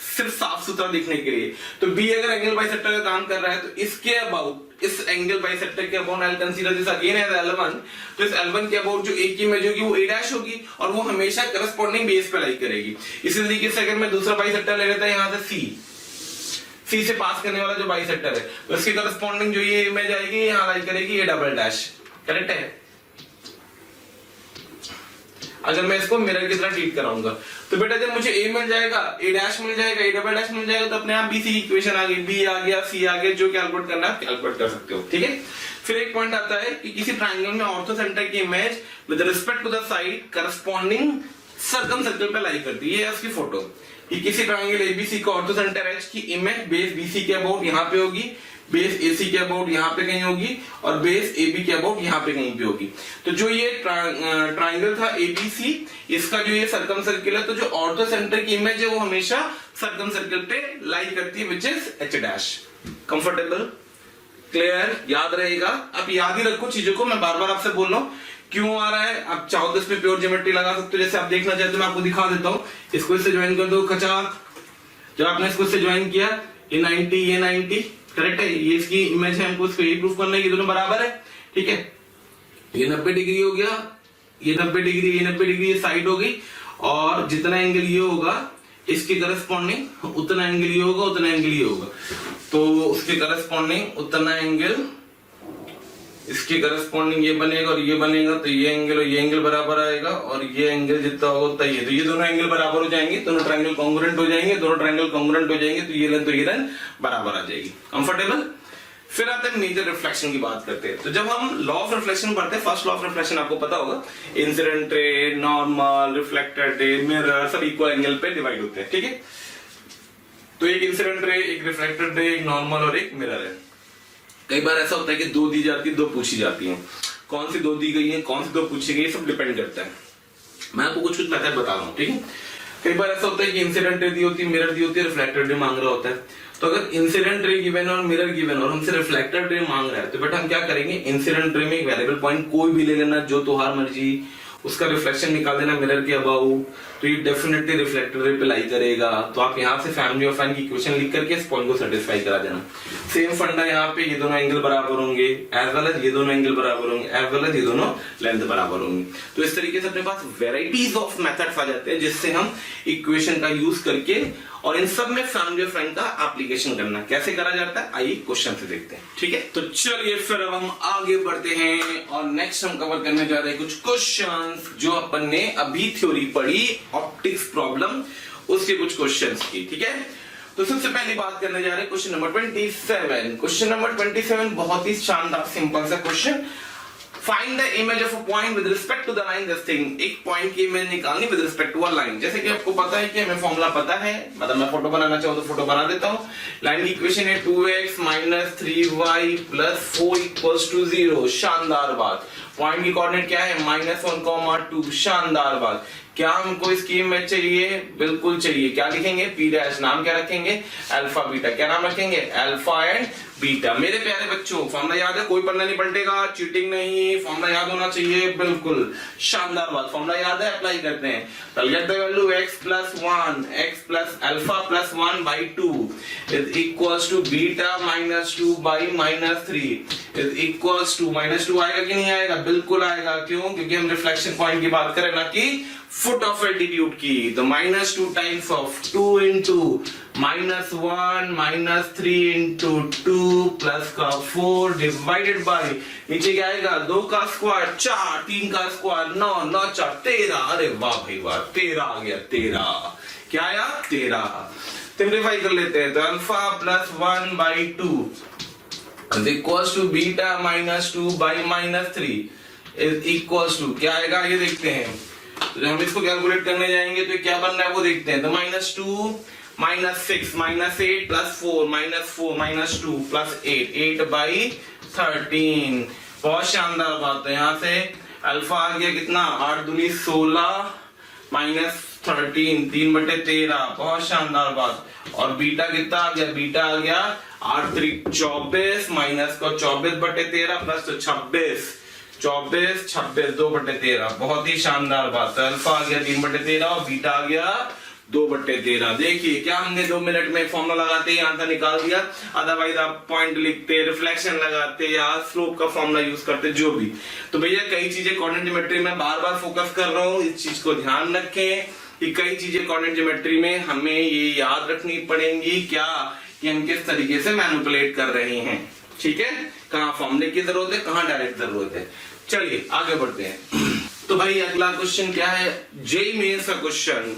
सिर्फ साफ सुथरा दिखने के लिए। तो बी अगर एंगल बाइसेक्टर का काम कर रहा है तो इसके अबाउट, इस एंगल बाइसेक्टर के about I consider this again as L1, तो इस L1 के अबाउट जो ए की इमेज होगी वो a' होगी और वो हमेशा करस्पॉन्डिंग बेस पे लाई करेगी। इसी तरीके से अगर मैं दूसरा बाइसेक्टर ले लेता है यहाँ से सी से पास करने वाला जो बाइसेक्टर है, तो इसके करस्पॉन्डिंग जो ये इमेज आएगी यहाँ लाई करेगी A'। करेक्ट है? अगर मैं इसको मिरर की तरह ट्रीट कराऊंगा तो बेटा जब मुझे A मिल जाएगा, A' मिल जाएगा, A' मिल जाएगा, तो अपने आप B की इक्वेशन आ गई, B आ गया, C आ गया, जो कैलकुलेट करना है कैलकुलेट कर सकते हो। ठीक है, फिर एक पॉइंट आता है कि किसी ट्रायंगल में ऑर्थो सेंटर की image with respect to the side corresponding circumcircle पे लाई करती है। ये उसकी फोटो कि किसी ट्रायंगल ABC का ऑर्थो सेंटर H की इमेज बेस BC के अबाउट यहाँ पे होगी, बेस AC के अबाउट यहाँ पे कहीं होगी और बेस AB के अबाउट यहाँ पे कहीं पे होगी। तो जो ये ट्रायंगल था ABC, इसका जो ये सर्कम सर्किल है, तो जो ऑर्थो सेंटर की इमेज है वो हमेशा सर्कम सर्किल पे लाई करती है which is H'। Comfortable, clear, याद रहेगा। अब याद ही रखो चीजों को, मैं बार बार आपसे बोल रहा हूँ क्यों आ रहा है। आप चाहो तो इसमें प्योर ज्योमेट्री लगा सकते हो, जैसे आप देखना चाहते हो मैं आपको दिखा देता हूँ। इसको इससे ज्वाइन कर दो खचाक, जब आपने इसको इससे ज्वाइन किया ये 90 ये 90 करेक्ट है, ये इसकी इमेज है, हमको इसको यही प्रूफ करना है कि दोनों बराबर है। ठीक है, ये 90 डिग्री हो गया, ये 90 डिग्री, ये 90 डिग्री, ये साइड हो गई और जितना एंगल ये होगा इसके करस्पॉन्डिंग उतना एंगल ये होगा, उतना एंगल ये होगा, तो उसके करस्पॉन्डिंग उतना एंगल इसके करस्पॉन्डिंग ये बनेगा और ये बनेगा, तो ये एंगल और ये एंगल बराबर आएगा और ये एंगल जितना होगा उतना ये, तो ये दोनों एंगल बराबर हो जाएंगे, दोनों ट्रायंगल कॉन्ग्रुएंट हो जाएंगे, दोनों ट्रायंगल कॉन्ग्रुएंट हो जाएंगे, तो ये लेंथ तो ये लेंथ बराबर आ जाएगी। कंफर्टेबल। फिर आते हैं मेजर रिफ्लेक्शन की बात करते हैं। तो जब हम लॉ ऑफ रिफ्लेक्शन पढ़ते हैं, फर्स्ट लॉ ऑफ रिफ्लेक्शन आपको पता होगा, incident ray, normal, reflected ray, mirror सब इक्वल एंगल पे डिवाइड होते हैं। ठीक है, तो एक इंसिडेंट रे, एक रिफ्लेक्टेड रे, एक नॉर्मल और एक मिरर है। कई बार ऐसा होता है कि दो दी जाती है, दो पूछी जाती है, कौन सी दो दी गई है, कौन सी दो पूछी गई है, सब डिपेंड करता है। मैं आपको कुछ मेथड बता रहा हूँ। ठीक है, कई बार ऐसा होता है कि इंसिडेंट रे दी होती है, मिरर दी होती है, रिफ्लेक्टेड रे मांग रहा होता है। तो अगर इंसिडेंट रे गिवन और मिरर गिवन और हमसे रिफ्लेक्टेड रे मांग रहा है तो बेटा हम क्या करेंगे, इंसिडेंट रे में एक वेरिएबल पॉइंट कोई भी ले लेना जो तुम्हारी मर्जी, उसका रिफ्लेक्शन निकाल देना मिरर के अबाउट, तो ये डेफिनेटली रिफ्लेक्टेड रे पे लाई करेगा। तो आप यहाँ से फैमिली ऑफ एन की इक्वेशन लिख करके इस पॉइंट को सेटिस्फाई करा देना। सेम फंडा यहाँ पे, ये दोनों एंगल बराबर होंगे एज वेल एज ये दोनों एंगल बराबर होंगे, एज वेल एज ये दोनों लेंथ बराबर होंगे। तो इस तरीके से अपने पास वेराइटीज ऑफ मेथड्स आ जाते हैं जिससे हम इक्वेशन का यूज करके और इन सब में फैमिली ऑफ एन का एप्लीकेशन करना कैसे करा जाता है, आइए क्वेश्चन से देखते हैं। ठीक है, तो चलिए फिर अब हम आगे बढ़ते हैं और नेक्स्ट हम कवर करने जा रहे हैं कुछ क्वेश्चंस जो अपन ने अभी थ्योरी पढ़ी ऑप्टिक्स प्रॉब्लम, उसके कुछ क्वेश्चंस की। ठीक है, तो सबसे पहली बात करने जा रहे हैं क्वेश्चन नंबर 27। क्वेश्चन नंबर 27 बहुत ही शानदार सिंपल सा question. Find the image of a point with respect to the line this thing. एक पॉइंट की इमेज निकालनी with respect to a line. जैसे कि आपको पता है कि हमें फॉर्मूला पता है, मतलब मैं फोटो बनाना चाहूं तो फोटो बना देता हूं। लाइन की इक्वेशन है 2x - 3y + 4 = 0। शानदार बात। पॉइंट की कोऑर्डिनेट क्या है -1, 2। शानदार बात। क्या हमको इसकी इमेज चाहिए? बिल्कुल चाहिए। क्या लिखेंगे? P dash. नाम क्या रखेंगे? Alpha beta. क्या नाम रखेंगे? Alpha and beta. मेरे प्यारे बच्चों फॉर्मूला याद है, कोई पढ़ना नहीं पलटेगा, चीटिंग नहीं, फॉर्मूला याद होना चाहिए। बिल्कुल शानदार बात। फॉर्मूला याद है, अप्लाई करते हैं। तो gate the value x + 1 x + alpha + 1/2 = beta - 2/-3 -2 आएगा कि नहीं आएगा? बिल्कुल आएगा। क्यों? क्योंकि हम रिफ्लेक्शन पॉइंट की बात करें ना कि फुट ऑफ एल्टीट्यूड की। तो -2 टाइम्स ऑफ 2 * -1 - 3 * 2 प्लस का 4 डिवाइडेड बाय नीचे क्या आएगा? 2 का स्क्वायर 4, 3 का स्क्वायर 9, 9 4 13। अरे वाह भाई वाह, 13 आ गया। 13 क्या आया? 13। सिंप्लीफाई कर लेते हैं। तो अल्फा + 1/2 = बीटा - 2/-3 क्या आएगा? ये देखते हैं। तो जब हम इसको कैलकुलेट करने जाएंगे तो क्या बन रहा है वो देखते हैं। तो -2 - 6 - 8 + 4 -4 - 2 + 8 8/13। बहुत शानदार बात है। यहाँ से अल्फा आ गया कितना? 8 दूनी 16 -13 3/13। बहुत शानदार बात। और बीटा कितना आ गया? बीटा आ गया 8 × 3 = 24 माइनस का 24/13 प्लस 26 24 26 2/13। बहुत ही शानदार बात है। अल्फा आ गया 3/13 और बीटा आ गया 2/13। देखिए क्या हमने 2 मिनट में फॉर्मूला लगाते ही आंसर निकाल दिया। अदरवाइज आप पॉइंट लिखते, रिफ्लेक्शन लगाते या स्लोप का फॉर्मूला यूज करते, जो भी। तो भैया कई चीजें कोऑर्डिनेट ज्योमेट्री में बार बार फोकस कर रहा हूँ, इस चीज को ध्यान रखें कि कई चीजें कोऑर्डिनेट ज्योमेट्री में हमें ये याद रखनी पड़ेंगी क्या कि हम किस तरीके से मैनिपुलेट कर रहे हैं। ठीक है, कहाँ फॉर्मूले की जरूरत है, कहाँ डायरेक्ट जरूरत है। चलिए आगे बढ़ते हैं। तो भाई अगला क्वेश्चन क्या है? जेईई मेंस का क्वेश्चन।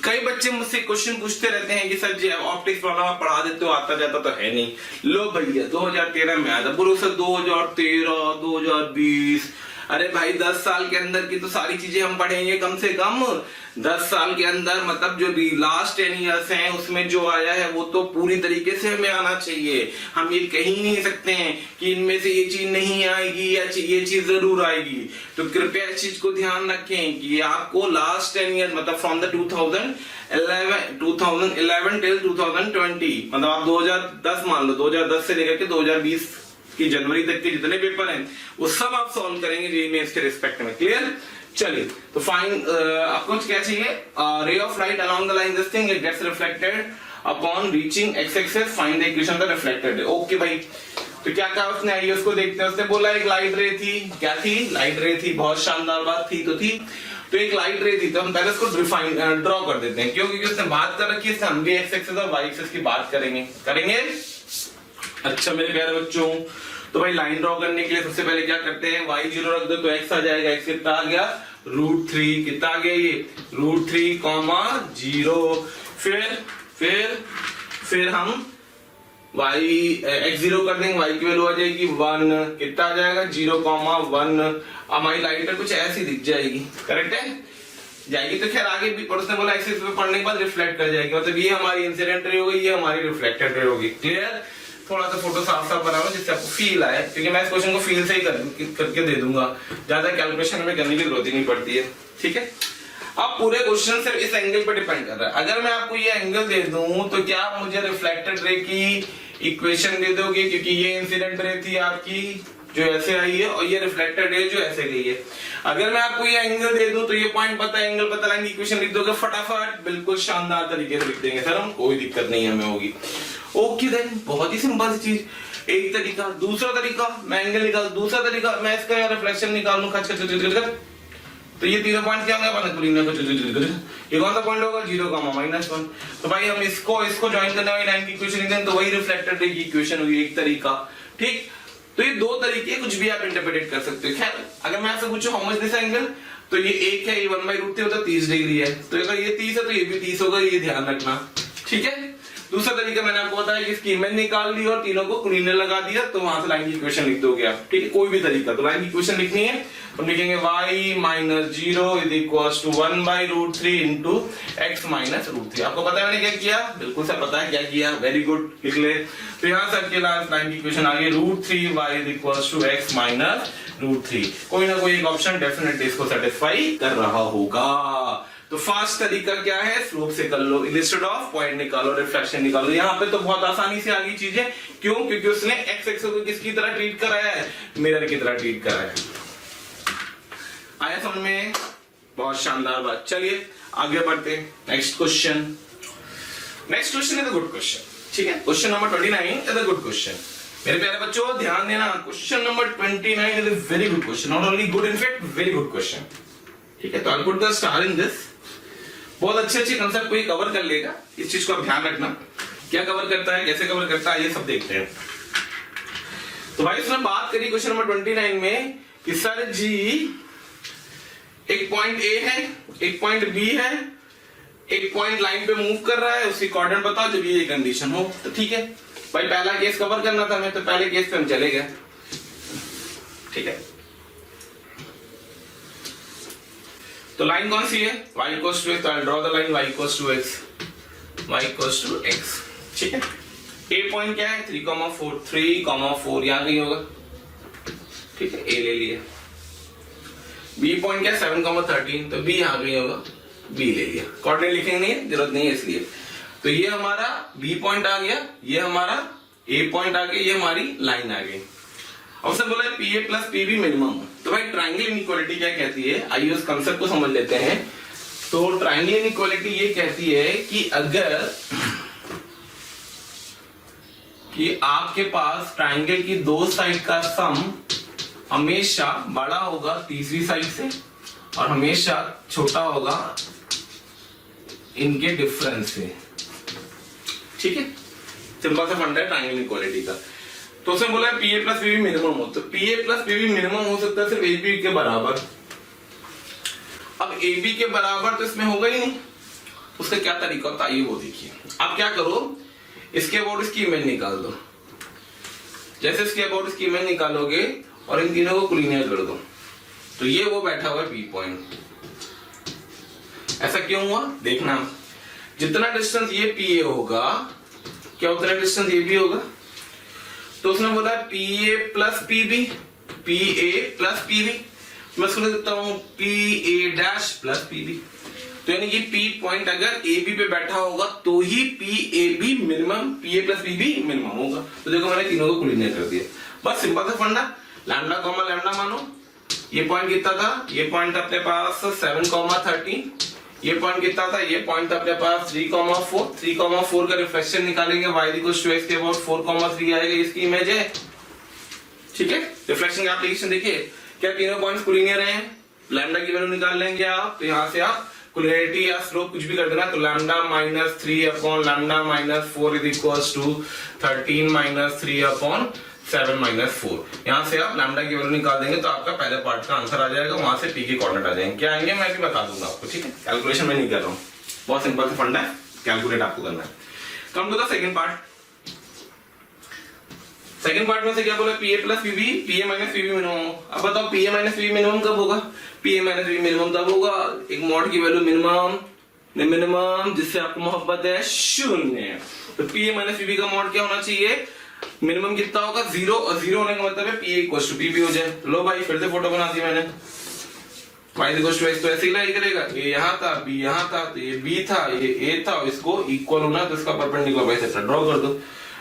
कई बच्चे मुझसे क्वेश्चन पूछते रहते हैं कि सर जी ऑप्टिक्स प्रॉब्लम पढ़ा देते हो, आता जाता तो है नहीं। लो भैया 2013 में आया था, बुरो सर 2013 2020। अरे भाई 10 साल के अंदर की तो सारी चीजें हम पढ़ेंगे कम से कम 10 साल के अंदर, मतलब जो लास्ट 10 इयर्स हैं उसमें जो आया है वो तो पूरी तरीके से हमें आना चाहिए। हम ये कह ही नहीं सकते हैं कि इनमें से ये चीज नहीं आएगी या ये चीज जरूर आएगी। तो कृपया इस चीज को ध्यान रखें कि आपको लास्ट 10 ईयर मतलब फ्रॉम द 2011 टिल 2020, मतलब आप 2010 मान लो, 2010 से लेकर के 2020 की जनवरी तक के जितने पेपर हैं वो सब आप सॉल्व करेंगे जेईई मेंस के रिस्पेक्ट में। क्लियर? चलिए तो फाइन आपको क्या चाहिए? Ray of light along the line this thing it gets reflected upon reaching x axis, find the equation the reflected. Okay भाई, तो क्या कहा उसने? आइए उसको देखते हैं। उसने बोला एक लाइट रे थी। क्या थी? लाइट रे थी। बहुत शानदार बात थी। तो थी तो एक लाइट रे थी। तो हम पहले उसको ड्रॉ कर देते हैं। क्यों? क्योंकि उसने बात कर रखी है, हम भी एक्स एक्सिस और वाई एक्सिस की बात करेंगे। अच्छा मेरे प्यारे बच्चों, तो भाई लाइन ड्रॉ करने के लिए सबसे पहले क्या करते हैं? y0 रख दो तो x आ जाएगा। x कितना आ गया? √3। कितना आ गया ये? √3, 0। फिर हम x0 कर देंगे, y की वैल्यू आ जाएगी 1। कितना आ जाएगा? 0, 1। हमारी लाइट कुछ ऐसी दिख जाएगी। करेक्ट है? जाएगी तो खैर आगे भी उसने बोला एक्सिस पे पढ़ने के बाद रिफ्लेक्ट कर जाएगी। मतलब ये हमारी इंसिडेंट रे होगी, ये हमारी रिफ्लेक्टेड रे होगी। क्लियर? थोड़ा सा फोटो साफ साफ बना लो जिससे आपको फील आए, क्योंकि मैं इस क्वेश्चन को फील से ही करके दे दूंगा। ज्यादा कैलकुलेशन हमें करने की जरूरत ही नहीं पड़ती है। ठीक है, अब पूरे क्वेश्चन सिर्फ इस एंगल पर डिपेंड कर रहा है। अगर मैं आपको ये एंगल दे दूं तो क्या आप मुझे रिफ्लेक्टेड रे की इक्वेशन दे दोगे? क्योंकि ये इंसिडेंट रे थी आपकी जो ऐसे आई है और ये रिफ्लेक्टेड रे जो ऐसे गई है। अगर मैं आपको ये एंगल दे दूं तो ये पॉइंट पता है, एंगल पता, लाइन की इक्वेशन लिख दोगे फटाफट, बिल्कुल शानदार तरीके से लिख देंगे सर हम, कोई दिक्कत नहीं हमें होगी। ओके देन, बहुत ही सिंपल सी चीज। एक तरीका। दूसरा तरीका, मैं एंगल निकाल। दूसरा तरीका, मैं इसका यार रिफ्लेक्शन निकाल लूं। तो ये तीनों पॉइंट क्या होंगे? ये कौन सा पॉइंट होगा? 0, -1। तो भाई हम इसको ज्वाइन करने वाली लाइन की इक्वेशन लिखेंगे तो वही रिफ्लेक्टेड रे की इक्वेशन होगी। एक तरीका। ठीक, तो ये दो तरीके, कुछ भी आप इंटरप्रेट कर सकते हो। खैर अगर मैं आपसे पूछूं हाउ मच दिस एंगल, तो ये एक है, ये 1/√3 होता है, 30 डिग्री है। तो अगर ये 30 है तो ये भी 30 होगा, ये ध्यान रखना। ठीक है, दूसरा तरीका मैंने आपको बताया कि इसकी इमेज निकाल ली और तीनों को क्लीनर लगा दिया, तो वहां से लाइन की इक्वेशन लिख दोगे आप। ठीक है, कोई भी तरीका। तो लाइन की इक्वेशन लिखनी है, हम लिखेंगे y minus 0 is equals to 1/√3 into x minus √3। आपको पता है मैंने क्या किया? बिल्कुल सब पता है क्या किया, वेरी गुड, लिख ले। तो यहाँ से आपके लाइन की इक्वेशन आ गई √3y is equals to x minus √3। कोई ना कोई एक ऑप्शन डेफिनेटली इसको सेटिस्फाई कर रहा होगा। तो फास्ट तरीका क्या है? स्लोप से कर लो, इलिस्ट्रेट ऑफ पॉइंट निकालो, रिफ्लेक्शन निकालो। यहाँ पे तो बहुत आसानी से आ गई चीजें। क्यों? क्योंकि उसने एक्स एक्सिस को किसकी तरह ट्रीट कराया है? मिरर की तरह ट्रीट कराया है। आया समझ में? बहुत शानदार बात। चलिए आगे बढ़ते हैं। Next question is a good question. ठीक है, question number 29 is a good question. मेरे प्यारे बच्चों ध्यान देना, question number 29 is a very good question, not only good, in fact very good question. ठीक है, तो I put the star in this. बहुत अच्छे कंसेप्ट को ये कवर कर लेगा, इस चीज को आप ध्यान रखना। क्या कवर करता है, कैसे कवर करता है, ये सब देखते हैं। तो भाई उसने बात करी क्वेश्चन नंबर 29 में कि सर जी एक पॉइंट ए है, एक पॉइंट बी है, एक पॉइंट लाइन पे मूव कर रहा है, उसकी कोऑर्डिनेट बताओ जब ये कंडीशन हो। तो ठीक है भाई, पहला केस कवर करना था हमें, तो पहले केस पे हम चले गए। ठीक है, तो लाइन कौन सी है? y इक्वल्स टू x, तो I draw the line y equals to x, y equals to x। ठीक है, a पॉइंट क्या है? 3,4 यहां कहीं होगा। ठीक है, a ले लिया। b पॉइंट क्या है? 7,13, तो b यहां कहीं होगा, b ले लिया। कोऑर्डिनेट लिखेंगे नहीं, जरूरत नहीं है इसलिए। तो ये हमारा b पॉइंट आ गया, ये हमारा a पॉइंट आ गया, ये हमारी लाइन आ गई। उसने बोला है PA प्लस PB मिनिमम। तो भाई ट्रायंगल इनइक्वालिटी क्या कहती है? आइए उस कंसेप्ट को समझ लेते हैं। तो ट्रायंगल इनइक्वालिटी ये कहती है कि अगर कि आपके पास ट्रायंगल की दो साइड का सम हमेशा बड़ा होगा तीसरी साइड से और हमेशा छोटा होगा इनके डिफरेंस से। ठीक है, सिंपल सा फंडा है ट्रायंगल इनइक्वालिटी का। तो उसने बोला है PA प्लस PB मिनिमम हो, तो PA प्लस PB मिनिमम हो सकता है सिर्फ AB के बराबर। अब AB के बराबर तो इसमें होगा ही नहीं, उसका क्या तरीका होता है ये वो देखिए। आप क्या करो, इसके अबाउट इसकी इमेज निकाल दो। जैसे इसके अबाउट इसकी इमेज निकालोगे और इन तीनों को कोलिनियर कर दो, तो ये वो बैठा हुआ है P पॉइंट। ऐसा क्यों हुआ देखना, जितना डिस्टेंस ये PA होगा क्या उतना डिस्टेंस ये भी होगा। तो उसने बोला PA plus PB, PA plus PB, मैं उसको लिख देता हूं PA डैश प्लस PB। तो यानी कि P पॉइंट अगर AB पे बैठा होगा तो ही PAB minimum, PA plus PB minimum होगा। तो देखो मैंने तीनों को कोलिनियर कर दिया, बस सिंपल सा फंडा। लैम्डा कॉमा लैम्डा मानो, ये पॉइंट कितना था? ये पॉइंट अपने पास 7,13, ये पॉइंट कितना था? ये पॉइंट अपने पास 3,4, 3,4 का रिफ्लेक्शन निकालेंगे y इक्वल्स टू x के अबाउट 4,3 आएगा, इसकी इमेज है। ठीक है, रिफ्लेक्शन का एप्लीकेशन देखिए, क्या तीनों पॉइंट्स कोलिनियर हैं? लैम्डा की वैल्यू निकाल लेंगे आप, तो यहां से आप कोलिनियरिटी या स्लोप कुछ भी कर देना। तो lambda minus 3 upon lambda minus 4 is equals to 13 minus 3 upon 7 minus 4। यहाँ से आप लैम्डा की वैल्यू निकाल देंगे तो आपका पहले पार्ट का आंसर आ जाएगा, वहां से P के कोऑर्डिनेट आ जाएंगे। क्या आएंगे मैं भी बता दूंगा आपको। ठीक है, कैलकुलेशन मैं नहीं कर रहा हूँ, बहुत सिंपल सा फंडा है, कैलकुलेट आपको करना है। Come to the second part. Second part में से क्या बोला? PA plus PB, PA minus PB minimum. अब बताओ PA माइनस PB मिनिमम कब होगा? PA माइनस PB मिनिमम तब होगा एक मॉड की वैल्यू मिनिमम जिससे आपको मोहब्बत है 0। तो PA माइनस PB का मॉड क्या होना चाहिए? मिनिमम कितना होगा? 0, और 0 होने का मतलब है PA इक्वल्स टू PB हो जाए। लो भाई फिर से फोटो बना दी मैंने। y इक्वल्स टू x तो ऐसे ही लाई करेगा, ये यहाँ था, B यहाँ था, तो ये B था, ये A था, और इसको इक्वल होना तो इसका परपेंडिकुलर बाइसेक्टर ड्रॉ कर दो।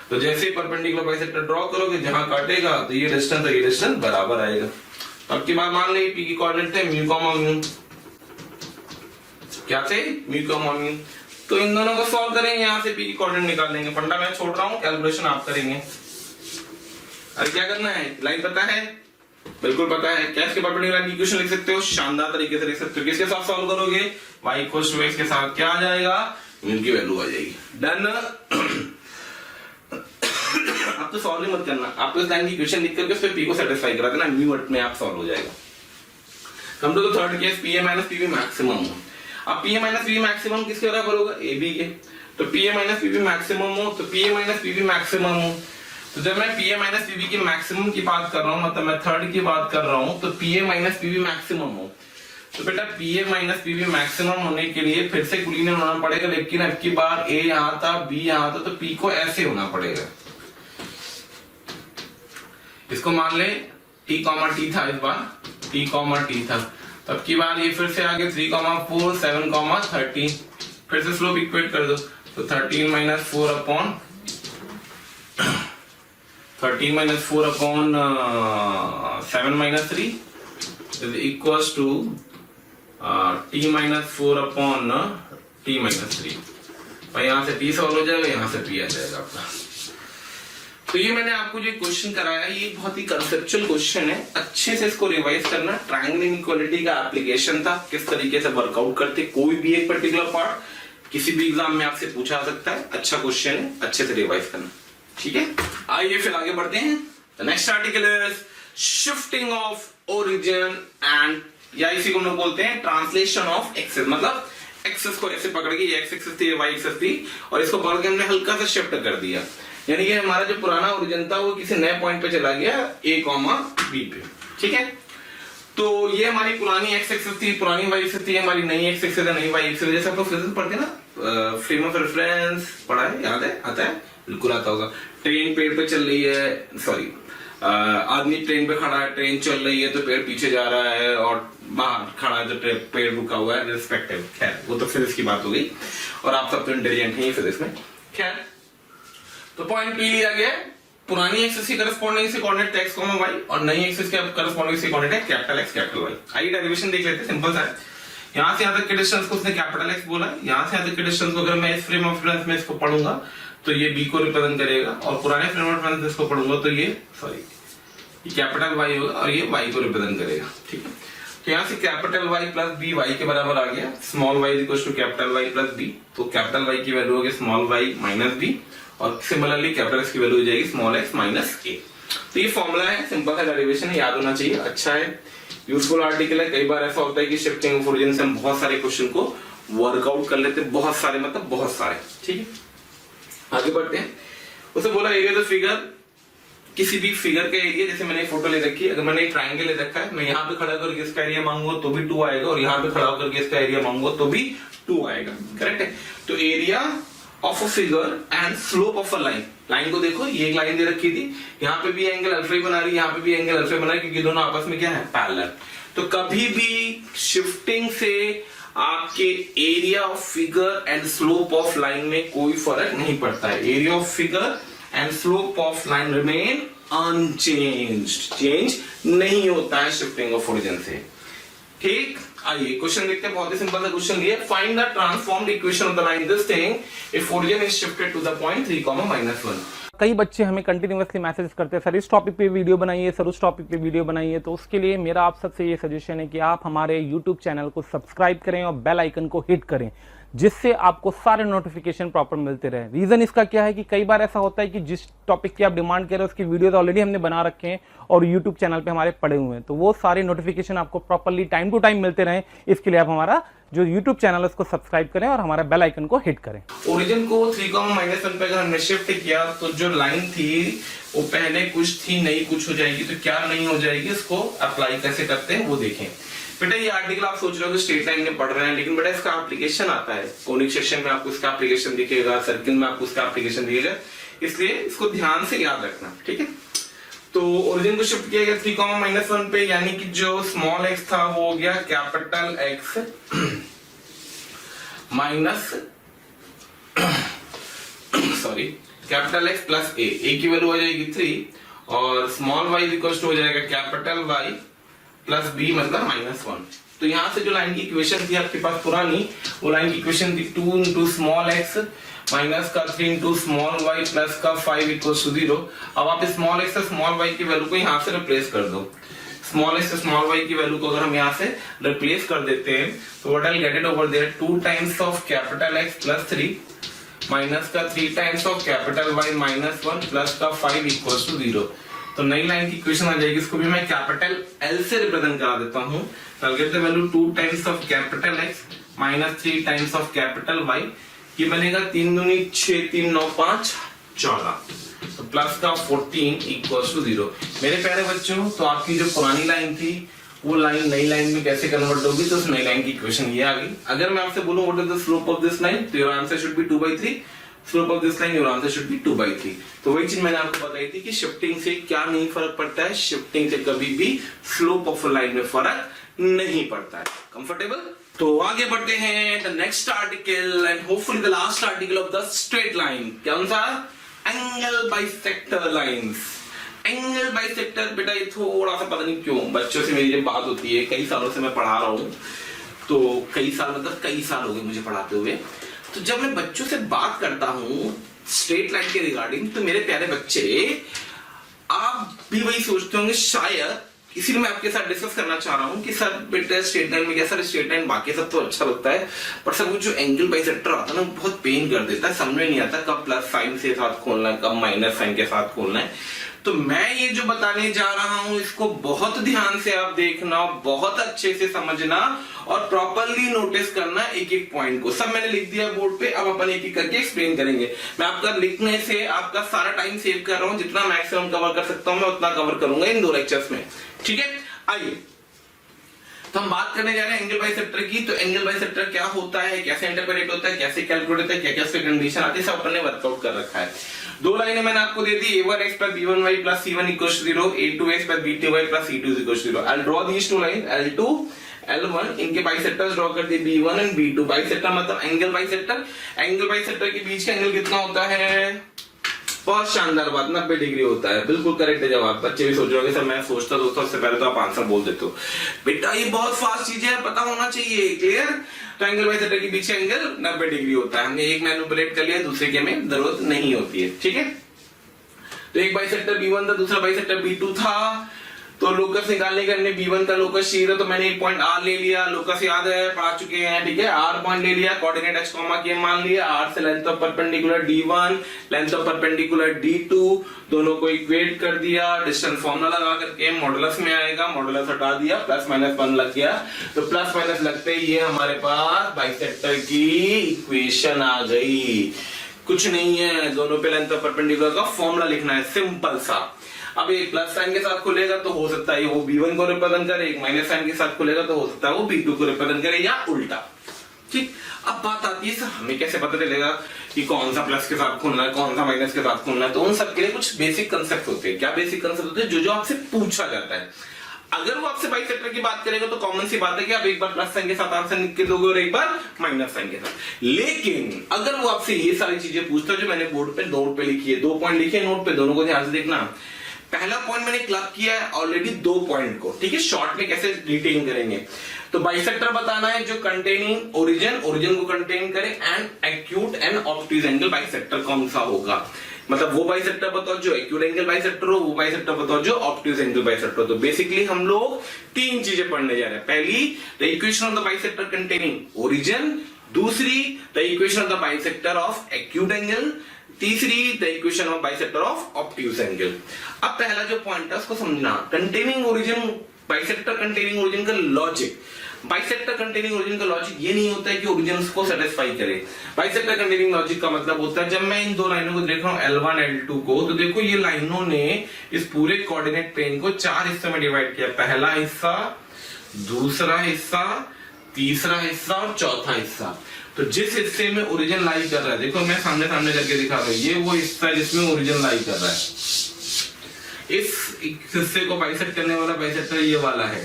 तो जैसे ही परपेंडिकुलर बाइसेक्टर ड्रॉ करोगे जहां काटेगा तो ये डिस्टेंस और ये डिस्टेंस बराबर आएगा। अब की बात मान ली P की कोऑर्डिनेट है म्यू कॉमा म्यू, क्या थे? Mu comma mu. तो इन दोनों को सॉल्व करेंगे, यहाँ से P की कोऑर्डिनेट निकाल लेंगे। फंडा मैं छोड़ रहा हूँ, कैलकुलेशन आप करेंगे। अरे क्या करना है, लाइन पता है? बिल्कुल पता है। क्या इसके परपेंडिकुलर लाइन की इक्वेशन लिख सकते हो? शानदार तरीके से लिख सकते हो। किसके साथ सॉल्व करोगे? y इक्वल्स टू x के साथ क्या आ जाएगा? म्यू की वैल्यू आ जाएगी। डन। आप तो सॉल्व ही मत करना, आपको इस लाइन की इक्वेशन लिख करके उसपे P को सेटिस्फाई करा देना, म्यू में आप सॉल्व हो जाएगा। Come to the third case, PA minus PB maximum. अब PA माइनस PB मैक्सिमम किसके बराबर होगा? AB के। तो P A minus PB maximum हो, तो P A minus PB maximum हो। तो जब मैं पी ए माइनस पीबी की मैक्सिमम की बात कर रहा हूँ, मतलब मैं थर्ड की बात कर रहा हूँ, तो P A minus PB maximum हो। तो बेटा P A minus PB maximum होने के लिए फिर से कुलीनियर होना पड़ेगा, लेकिन अब की बार ए यहाँ था, बी यहाँ था, तो पी को ऐसे होना पड़ेगा। इसको मान ले टी कॉमा टी था, इस बार टी कॉमा टी था, तब की बार ये फिर से आगे 3,4 7,13, फिर से स्लोप इक्वेट कर दो, तो 13 minus 4 upon 7 minus 3 is equals to t minus 4 upon t minus 3। भाई यहाँ से टी सॉल्व हो जाएगा, यहाँ से पी आ जाएगा आपका। तो ये मैंने आपको जो क्वेश्चन कराया, ये बहुत ही कंसेप्चुअल क्वेश्चन है, अच्छे से इसको रिवाइज करना। ट्रायंगल इनइक्वालिटी का एप्लीकेशन था, किस तरीके से वर्कआउट करते कोई भी एक पर्टिकुलर पार्ट किसी भी एग्जाम में आपसे पूछा सकता है। अच्छा क्वेश्चन है, अच्छे से रिवाइज करना, ठीक है। आइए फिर आगे बढ़ते हैं। The next article is shifting of origin and, या इसी को हम लोग बोलते हैं ट्रांसलेशन ऑफ एक्सेस। मतलब एक्सेस को ऐसे पकड़ के, ये एक्स एक्सेस थी, वाई एक्सेस थी, और इसको पकड़ के हमने हल्का सा शिफ्ट कर दिया, यानी कि हमारा जो पुराना ओरिजिन था वो किसी नए पॉइंट पे चला गया, ए कॉमा बी पे, ठीक है। तो ये हमारी पुरानी एक्स एक्सेस थी, पुरानी वाई एक्सेस थी, हमारी नई एक्स एक्सेस है, नई वाई एक्सेस। जैसे आप लोग फिजिक्स पढ़ते हैं ना, फ्रेम ऑफ रेफरेंस पढ़ा है, याद है, आता है, बिल्कुल आता होगा। ट्रेन पेड़ पे चल रही है, सॉरी आदमी ट्रेन पे खड़ा है, ट्रेन चल रही है तो पेड़ पीछे जा रहा है, और बाहर खड़ा है तो पेड़ रुका हुआ है, रिस्पेक्टिव। खैर वो तो फिजिक्स की बात हो गई, और आप सब तो इंटेलिजेंट हैं फिजिक्स में। खैर तो पॉइंट पी लिया गया, पुरानी एक्सिस की करस्पॉन्डिंग से कोऑर्डिनेट x, y, और नई एक्सिस के करस्पॉन्डिंग से कोऑर्डिनेट है कैपिटल X कैपिटल Y। आइए डेरिवेशन देख लेते हैं, सिंपल सा है। यहां से यहां तक के डिस्टेंस को उसने कैपिटल X बोला, यहां से यहां तक के डिस्टेंस को अगर मैं इस फ्रेम ऑफ रेफरेंस में इसको पढ़ूंगा तो ये b को रिप्रेजेंट करेगा, और पुराने फ्रेम ऑफ रेफरेंस इसको पढ़ूंगा तो ये कैपिटल Y होगा, और ये y को रिप्रेजेंट करेगा, ठीक है। तो यहाँ से capital Y plus b y के बराबर आ गया, small y equals to capital Y plus b. तो कैपिटल Y की वैल्यू होगी स्मॉल y माइनस बी, और सिमिलरली कैपिटल X की वैल्यू हो जाएगी स्मॉल x माइनस ए। तो ये फॉर्मूला है, सिंपल है, डेरिवेशन है, याद होना चाहिए, अच्छा है, यूजफुल आर्टिकल है। कई बार ऐसा होता है कि शिफ्टिंग ऑफ ओरिजिन से हम बहुत सारे क्वेश्चन को वर्कआउट कर लेते हैं, बहुत सारे मतलब बहुत सारे, ठीक है। आगे बढ़ते हैं। उसे बोला एरिया द फिगर, किसी भी फिगर का एरिया, जैसे मैंने फोटो ले रखी है, अगर मैंने एक ट्रायंगल ले रखा है, मैं यहाँ पे खड़ा करके इसका एरिया मांगूंगा तो भी 2 आएगा, और यहाँ पे खड़ा होकर इसका एरिया मांगूंगा तो भी 2 आएगा, करेक्ट है। तो area of a figure and slope of a line, line को देखो, ये एक लाइन दे रखी थी, यहाँ पे भी एंगल अल्फा बना रही है, यहाँ पे भी एंगल अल्फा बना रही है, क्योंकि दोनों आपस में क्या है, पैरेलल। तो कभी भी शिफ्टिंग से आपके area of figure and slope of line में कोई फर्क नहीं पड़ता है। Area of figure and slope of line remain unchanged, change नहीं होता है शिफ्टिंग ऑफ ओरिजिन से, ठीक। आइए क्वेश्चन देखते हैं, बहुत ही सिंपल सा क्वेश्चन दिया, find the transformed equation of the line this thing if origin is shifted to the point 3, -1। कई बच्चे हमें कंटिन्यूअसली मैसेज करते हैं, सर इस टॉपिक पे वीडियो बनाइए, सर उस टॉपिक पे वीडियो बनाइए। तो उसके लिए मेरा आप सबसे ये सजेशन है कि आप हमारे यूट्यूब चैनल को सब्सक्राइब करें और बेल आइकन को हिट करें, जिससे आपको सारे नोटिफिकेशन प्रॉपर मिलते रहे। रीजन इसका क्या है कि कई बार ऐसा होता है कि जिस टॉपिक की आप डिमांड कर रहे हो उसकी वीडियोस ऑलरेडी हमने बना रखे हैं और यूट्यूब चैनल पे हमारे पड़े हुए हैं, तो वो सारे नोटिफिकेशन आपको प्रॉपरली टाइम टू टाइम मिलते रहे। इसके लिए आप हमारा जो यूट्यूब चैनल है उसको सब्सक्राइब करें और हमारा बेल आइकन को हिट करें। ओरिजिन को 3, -1 पे अगर हमने शिफ्ट किया तो जो लाइन थी वो पहले कुछ थी, नई कुछ हो जाएगी। तो क्या नहीं हो जाएगी, इसको अप्लाई कैसे करते हैं वो देखें। बेटा ये आर्टिकल आप सोच रहे हो कि स्ट्रेट लाइन में पढ़ रहे हैं, लेकिन बेटा इसका एप्लीकेशन आता है, कोनिक सेक्शन में आपको इसका एप्लीकेशन दिखेगा, सर्किल में आपको इसका एप्लीकेशन दिखेगा, इसलिए इसको ध्यान से याद रखना, ठीक है। तो ओरिजिन को शिफ्ट किया गया 3, -1 पे, यानी कि जो स्मॉल x था वो हो गया capital X minus capital X plus a की वैल्यू हो जाएगी 3, और स्मॉल y इक्वल टू हो जाएगा कैपिटल Y प्लस b मतलब -1। तो यहां से जो लाइन की इक्वेशन थी आपके पास पुरानी, वो लाइन की इक्वेशन थी 2 into स्मॉल x माइनस का 3 into स्मॉल y प्लस का 5 इक्वल टू 0। अब आप स्मॉल x से स्मॉल y की वैल्यू को यहां से रिप्लेस कर दो। स्मॉल x से स्मॉल y की वैल्यू को अगर हम यहां से रिप्लेस कर देते हैं तो what I get it over there, 2 times of capital x plus 3 minus का 3 times of capital y -1 plus का 5 इक्वल टू 0। तो नई लाइन की इक्वेशन आ जाएगी, इसको भी मैं कैपिटल L से रिप्रेजेंट करा देता हूं। तो I'll get the value 2 times of capital X minus 3 times of capital Y ये बनेगा 3 दूनी 6, 3 9 5 14, तो प्लस का 14 इक्वल्स टू 0। मेरे प्यारे बच्चों, तो आपकी जो पुरानी लाइन थी वो लाइन नई लाइन में कैसे कन्वर्ट होगी, तो उस नई लाइन की इक्वेशन ये आ गई। अगर मैं आपसे बोलूं what is the slope of this line, तो your answer should be 2/3। Slope of this line, your answer should be 2/3। तो वही चीज मैंने आपको बताई थी कि शिफ्टिंग से क्या नहीं फर्क पड़ता है, शिफ्टिंग से कभी भी स्लोप ऑफ लाइन में फर्क नहीं पड़ता है। कंफर्टेबल? तो आगे बढ़ते हैं the next article and hopefully the last article of the straight line. कौन सा? Angle bisector lines. Angle bisector, बेटा ये थोड़ा सा पता नहीं क्यों बच्चों से मेरी जब बात होती है, कई सालों से मैं पढ़ा रहा हूं, तो कई साल मतलब कई साल हो गए मुझे पढ़ाते हुए, तो जब मैं बच्चों से बात करता हूं स्ट्रेट लाइन के रिगार्डिंग, तो मेरे प्यारे बच्चे आप भी वही सोचते होंगे शायद, इसीलिए मैं आपके साथ डिस्कस करना चाह रहा हूं कि सर बेटा स्ट्रेट लाइन में क्या, सर स्ट्रेट लाइन बाकी सब तो अच्छा लगता है, पर सर वो जो एंगल बाइसेक्टर आता है ना बहुत पेन कर देता है, समझ में नहीं आता कब प्लस साइन के साथ खोलना है, कब माइनस साइन के साथ खोलना है। तो मैं ये जो बताने जा रहा हूं इसको बहुत ध्यान से आप देखना, बहुत अच्छे से समझना और प्रॉपरली नोटिस करना एक एक पॉइंट को। सब मैंने लिख दिया बोर्ड पे, अब अपन एक एक करके एक्सप्लेन करेंगे। मैं आपका लिखने से आपका सारा टाइम सेव कर रहा हूं, जितना मैक्सिमम कवर कर सकता हूं मैं उतना कवर करूंगा इन 2 लेक्चर्स में, ठीक है। आइए तो हम बात करने जा रहे हैं एंगल बाइसेक्टर की। तो एंगल बाइसेक्टर क्या होता है, कैसे इंटरप्रेट होता है, कैसे कैलकुलेट होता है, क्या क्या उसके कंडीशन आती है, सब अपन ने वर्कआउट कर रखा है। 2 लाइनें मैंने आपको दे दी, a1x + b1y + c1 = 0, a2x + b2y + c2 = 0। I'll draw these 2 lines, L2 L1, इनके बाइसेक्टर्स ड्रॉ कर दिए b1 और b2। बाइसेक्टर मतलब एंगल बाइसेक्टर। एंगल बाइसेक्टर के बीच का एंगल कितना होता है? बहुत शानदार बात, 90 डिग्री होता है। बिल्कुल करेक्ट है जवाब। बच्चे भी सोच रहे होंगे सर मैं सोचता दोस्तों उससे पहले तो आप आंसर बोल देते हो। बेटा ये बहुत फास्ट चीज है, पता होना चाहिए, क्लियर। तो एंगल बाइसेक्टर के बीच एंगल 90 डिग्री होता है। हमने एक मैनिपुलेट कर लिया, दूसरे के में जरूरत नहीं होती है, ठीक है। तो एक बाइसेक्टर b1 था, दूसरा बाइसेक्टर b2 था। तो लोकस निकालने के हमने b1 का लोकस चाहिए था, तो मैंने एक पॉइंट r ले लिया, लोकस याद है पढ़ा चुके हैं, ठीक है। r पॉइंट ले लिया, कोऑर्डिनेट x, के मान लिया, r से length of perpendicular d1, length of perpendicular d2, दोनों को इक्वेट कर दिया, डिस्टेंस फॉर्मूला लगा करके मॉडुलस में आएगा, मॉडुलस हटा दिया, +-1 लग गया। तो प्लस लगते ही ये हमारे पास बाइसेक्टर की इक्वेशन आ गई। कुछ नहीं है, दोनों पे लेंथ ऑफ परपेंडिकुलर का फॉर्मूला लिखना है, सिंपल सा। अब एक प्लस साइन के साथ खुलेगा तो हो सकता है वो b1 को रिप्रेजेंट करे, एक माइनस साइन के साथ खुलेगा तो हो सकता है वो b2 को रिप्रेजेंट करे, या उल्टा, ठीक। अब बात आती है सर हमें कैसे पता चलेगा कि कौन सा प्लस के साथ खोलना है, कौन सा माइनस के साथ खोलना है। तो उन सबके लिए कुछ बेसिक कंसेप्ट होते हैं। क्या बेसिक कंसेप्ट होते हैं? जो आपसे पूछा जाता है। अगर वो आपसे बाइसेक्टर की बात करेगा तो कॉमन सी बात है कि आप एक बार प्लस साइन के साथ आंसर लिख के दोगे और एक बार माइनस साइन के साथ। लेकिन अगर वो आपसे ये सारी चीजें पूछता है जो मैंने बोर्ड पे नोट पे लिखी है, 2 पॉइंट लिखे नोट पे, दोनों को ध्यान से देखना। पहला पॉइंट मैंने क्लब किया है ऑलरेडी 2 पॉइंट को, ठीक है। शॉर्ट में कैसे डिटेल करेंगे, तो बाइसेक्टर बताना है जो कंटेनिंग ओरिजिन को कंटेन करे, and acute and obtuse angle bisector कौन सा होगा। मतलब वो बाइसेक्टर बताओ जो एक्यूट एंगल बाइसेक्टर हो, वो बाइसेक्टर बताओ जो ऑब्ट्यूज एंगल बाइसेक्टर हो। तो बेसिकली हम लोग 3 चीजें पढ़ने जा रहे हैं। पहली, the equation of the bisector containing origin. दूसरी, the equation of the bisector of acute angle. तीसरी, the equation of bisector of obtuse angle. अब पहला जो पॉइंट है उसको समझना, containing origin, bisector containing origin का लॉजिक। बाइसेक्टर कंटेनिंग ओरिजिन का लॉजिक ये नहीं होता है कि ओरिजिन को सेटिस्फाई करे। बाइसेक्टर कंटेनिंग लॉजिक का मतलब होता है, जब मैं इन 2 लाइनों को देख रहा हूं L1 L2 को, तो देखो ये लाइनों ने इस पूरे कोऑर्डिनेट प्लेन को 4 हिस्सों में डिवाइड किया। पहला हिस्सा, दूसरा हिस्सा, तीसरा हिस्सा और चौथा हिस्सा। तो जिस हिस्से में ओरिजिन लाई कर रहा है, देखो मैं सामने करके दिखा रहा हूं, ये वो हिस्सा है जिसमें ओरिजिन लाई कर रहा है। इस हिस्से को बाइसेक्ट करने वाला बाइसेक्टर ये वाला है,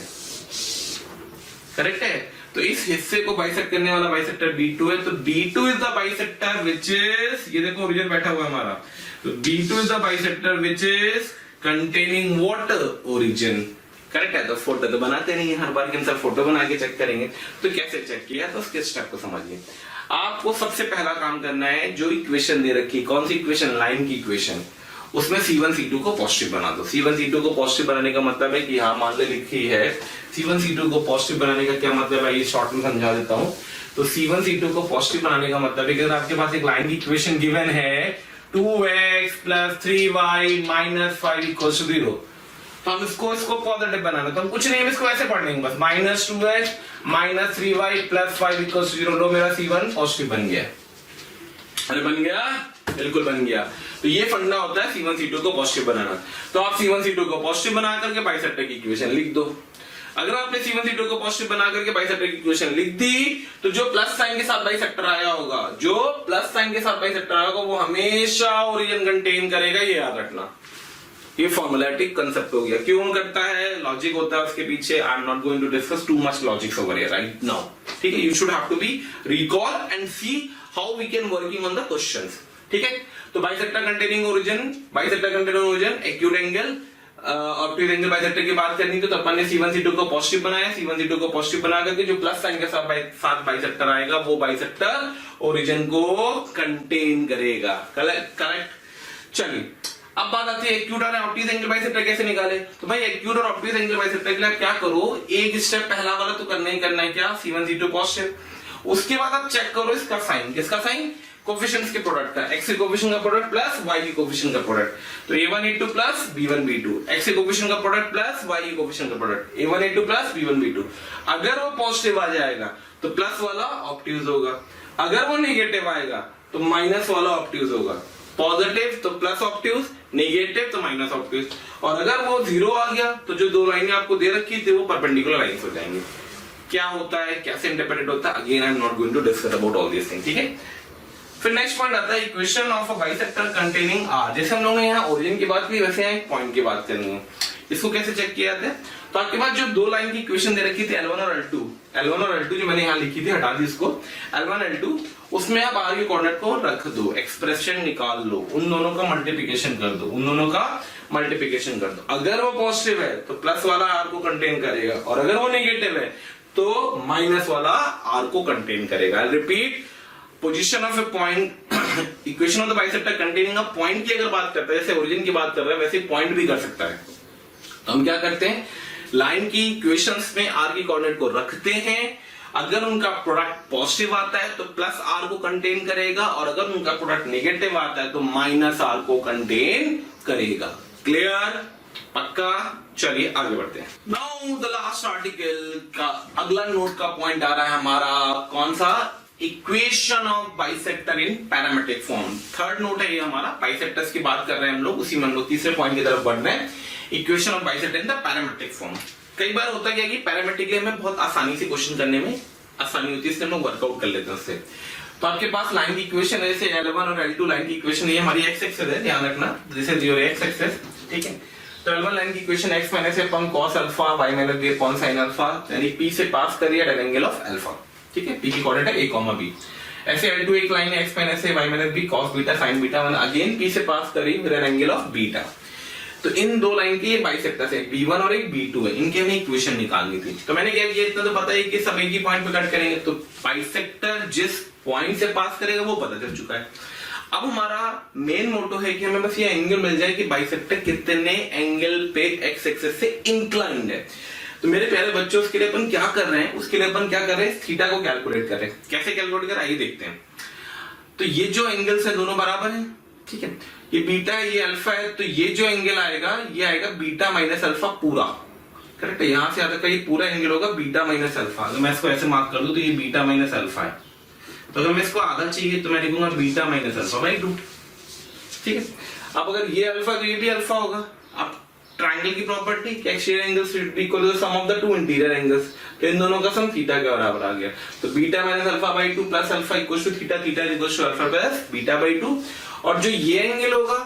करेक्ट है। तो इस हिस्से को बाइसेक्ट करने वाला बाइसेक्टर B2 है। तो B2 is the bisector which is, ये देखो ओरिजिन बैठा हुआ है हमारा, तो B2 is the bisector which is containing what, origin, correct है। तो फोटो तो बनाते नहीं है, हर बार के हम सब फोटो बना के चेक करेंगे। तो कैसे चेक किया, तो उसके स्टेप को समझिए। आपको सबसे पहला काम करना है, जो इक्वेशन दे रखी, कौन सी इक्वेशन, लाइन की इक्वेशन, उसमें C1 C2 को पॉजिटिव बना दो। C1 C2 को पॉजिटिव बनाने का मतलब है कि हाँ मान ले लिखी है, C1 C2 को पॉजिटिव बनाने का क्या मतलब है, ये शॉर्ट में समझा देता हूं। तो C1 C2 को पॉजिटिव बनाने का मतलब है कि अगर आपके पास एक लाइन की इक्वेशन गिवन है 2x + 3y - 5 = 0, तो हम इसको पॉजिटिव बनाना, तो हम कुछ नहीं, हम इसको ऐसे पढ़ लेंगे बस, -2x - 3y + 5 = 0। लो मेरा C1 पॉजिटिव बन गया। अरे बन गया, बिल्कुल बन गया। तो ये फंडा होता है C1 C2 को पॉजिटिव बनाना। तो आप C1 C2 को पॉजिटिव बना करके बाइसेक्टर की इक्वेशन लिख दो। अगर आपने C1 C2 को पॉजिटिव बना करके बाइसेक्टर की इक्वेशन लिख दी, तो जो प्लस साइन के साथ बाइसेक्टर आया होगा, जो प्लस साइन के साथ बाइसेक्टर आया होगा, वो हमेशा ओरिजिन कंटेन करेगा, ये याद रखना। ये फॉर्मुलेटिक कंसेप्ट हो गया। क्यों करता है, लॉजिक होता है उसके पीछे। I am not going to discuss too much logics over here right now, ठीक है। You should have to be recall and see how we can working on the questions, ठीक है। तो bisector containing origin, bisector containing origin, acute angle, obtuse angle bisector की बात करनी, तो अपन ने C1 C2 को पॉजिटिव बनाया। C1 C2 को पॉजिटिव बना करके जो प्लस साइन के साथ बाइसेक्टर आएगा, वो बाइसेक्टर ओरिजिन को कंटेन करेगा। करेक्ट। चलिए अब बात आती है एक्यूट और ऑब्ट्यूज एंगल बाइसेक्टर कैसे निकाले। तो भाई एक्यूट और ऑब्ट्यूज एंगल बाइसेक्टर के लिए क्या करो, एक स्टेप पहला वाला तो करना ही करना है, क्या, C1 C2 पॉजिटिव। उसके बाद आप चेक करो इसका साइन, किसका साइन, कोफिशिएंट्स के प्रोडक्ट का, x के कोफिशिएंट का प्रोडक्ट प्लस y के कोफिशिएंट का प्रोडक्ट। तो a1 a2 plus b1 b2, x के कोफिशिएंट का प्रोडक्ट प्लस y के कोफिशिएंट का product, a1 a2 plus b1 b2। अगर वो पॉजिटिव आ जाएगा तो प्लस वाला ऑब्ट्यूज होगा, अगर वो नेगेटिव आएगा तो माइनस वाला ऑब्ट्यूज होगा। पॉजिटिव तो प्लस ऑब्ट्यूज, नेगेटिव तो माइनस ऑब्ट्यूज। और अगर वो जीरो आ गया तो जो दो लाइनें आपको दे रखी थी वो परपेंडिकुलर लाइंस हो जाएंगी। क्या होता है, कैसे इंटरप्रेट होता है, again I am not going to discuss about all this thing, ठीक है। फिर नेक्स्ट पॉइंट आता है equation of a bisector containing R। जैसे हम लोगों ने यहाँ ओरिजिन की बात की, वैसे यहाँ एक पॉइंट की बात करनी है। इसको कैसे चेक किया जाता है, तो आपके पास जो दो लाइन की इक्वेशन दे रखी थी L1 और L2, L1 और L2 जो मैंने यहाँ लिखी थी, हटा दी इसको, L1 L2, उसमें आप R के कोऑर्डिनेट को रख दो, एक्सप्रेशन निकाल लो, उन दोनों का मल्टीप्लिकेशन कर दो, उन दोनों का मल्टीप्लिकेशन कर दो। अगर वो पॉजिटिव है तो प्लस वाला R को कंटेन करेगा, और अगर वो नेगेटिव है तो माइनस वाला R को कंटेन करेगा। Repeat, position of a point, equation of the bisector containing a point की अगर बात करते हैं, जैसे ओरिजिन की बात कर रहे हैं, वैसे पॉइंट भी कर सकता है। तो हम क्या करते हैं, लाइन की इक्वेशंस में R की कोऑर्डिनेट को रखते हैं। अगर उनका प्रोडक्ट पॉजिटिव आता है तो प्लस R को कंटेन करेगा, और अगर उनका प्रोडक्ट नेगेटिव आता है तो माइनस R को कंटेन करेगा। क्लियर, पक्का। चलिए आगे बढ़ते हैं। नाउ द लास्ट आर्टिकल का अगला नोट का पॉइंट आ रहा है हमारा, कौन सा, equation of bisector in parametric form. Third note है ये हमारा, बाइसेक्टर्स की बात कर रहे हैं हम लोग, उसी में हम लोग तीसरे पॉइंट की तरफ बढ़ रहे हैं, equation of bisector in the parametric form. कई बार होता है कि पैरामेट्रिक में बहुत आसानी से क्वेश्चन करने में आसानी होती है, इसलिए हम लोग वर्कआउट कर लेते हैं उससे। तो आपके पास लाइन की इक्वेशन है, जैसे L1 और L2 लाइन की इक्वेशन, ये हमारी x एक्सिस है, ध्यान रखना, this is your x axis, ठीक है। तो L1 लाइन की equation x minus a upon cos alpha, y minus b upon sin alpha, यानी p से पास करिए at an angle of alpha, ठीक है। p की कोऑर्डिनेट है a, b। ऐसे L2 एक लाइन है x minus a, y minus b cos beta sin beta, again p से पास करिए with N angle of beta. तो इन दो लाइन की बाइसेक्टर्स है, B1 और एक B2 है, इनके हमें इक्वेशन निकालनी थी। तो मैंने क्या किया, इतना तो पता है कि सब एक ही पॉइंट पे कट करेंगे, तो बाइसेक्टर जिस पॉइंट से पास करेगा वो पता चल चुका है। अब हमारा मेन मोटो है कि हमें बस ये एंगल मिल जाए कि बाइसेक्टर कितने एंगल पे एक्स एक्सिस से इंक्लाइंड है। तो मेरे प्यारे बच्चों, उसके लिए अपन क्या कर रहे हैं, उसके लिए अपन क्या कर रहे हैं, थीटा को कैलकुलेट कर रहे हैं। कैसे कैलकुलेट कर, आइए देखते हैं। तो ये जो एंगल्स है दोनों बराबर है, ठीक है। ये बीटा है, ये अल्फा है, तो ये जो एंगल आएगा ये आएगा बीटा माइनस अल्फा पूरा, करेक्ट है। यहां से आता है पूरा एंगल होगा बीटा माइनस अल्फा। अगर मैं इसको ऐसे मार्क कर दूं तो ये बीटा माइनस अल्फा है। तो अगर मैं इसको आधा चाहिए तो मैं लिखूंगा बीटा माइनस अल्फा बाई 2, ठीक है। अब अगर ये अल्फा तो ये भी अल्फा होगा। अब ट्रायंगल की प्रॉपर्टी, कि exterior angles should be equal to the sum of the two interior angles, तो इन दोनों का सम थीटा के बराबर आ गया। तो beta minus alpha by 2 plus alpha equal to theta, theta equal to alpha plus beta by 2। और जो ये एंगल होगा,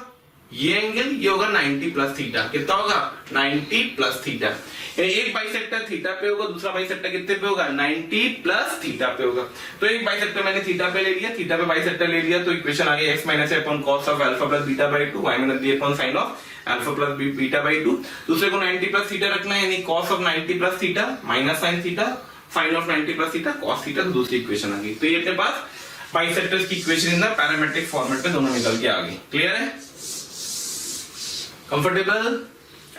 ये एंगल ये होगा 90 प्लस थीटा। कितना होगा, 90 प्लस थीटा। एक बाइसेक्टर थीटा पे होगा, दूसरा बाइसेक्टर कितने पे होगा, 90 प्लस थीटा पे होगा। तो एक बाइसेक्टर मैंने थीटा पे ले लिया, थीटा पे बाइसेक्टर ले लिया, तो इक्वेशन आ गई x minus a upon cos of alpha plus beta by 2, y minus b upon sin of alpha plus beta by 2। दूसरे को 90 प्लस थीटा रखना है, यानी cos of 90 plus theta minus sin theta, sin of 90 plus theta cos theta. तो दूसरी equation आ गई। तो ये अपने पास बाइसेक्टर्स की equation in the parametric format में दोनों निकल के आ गई। क्लियर है, कंफर्टेबल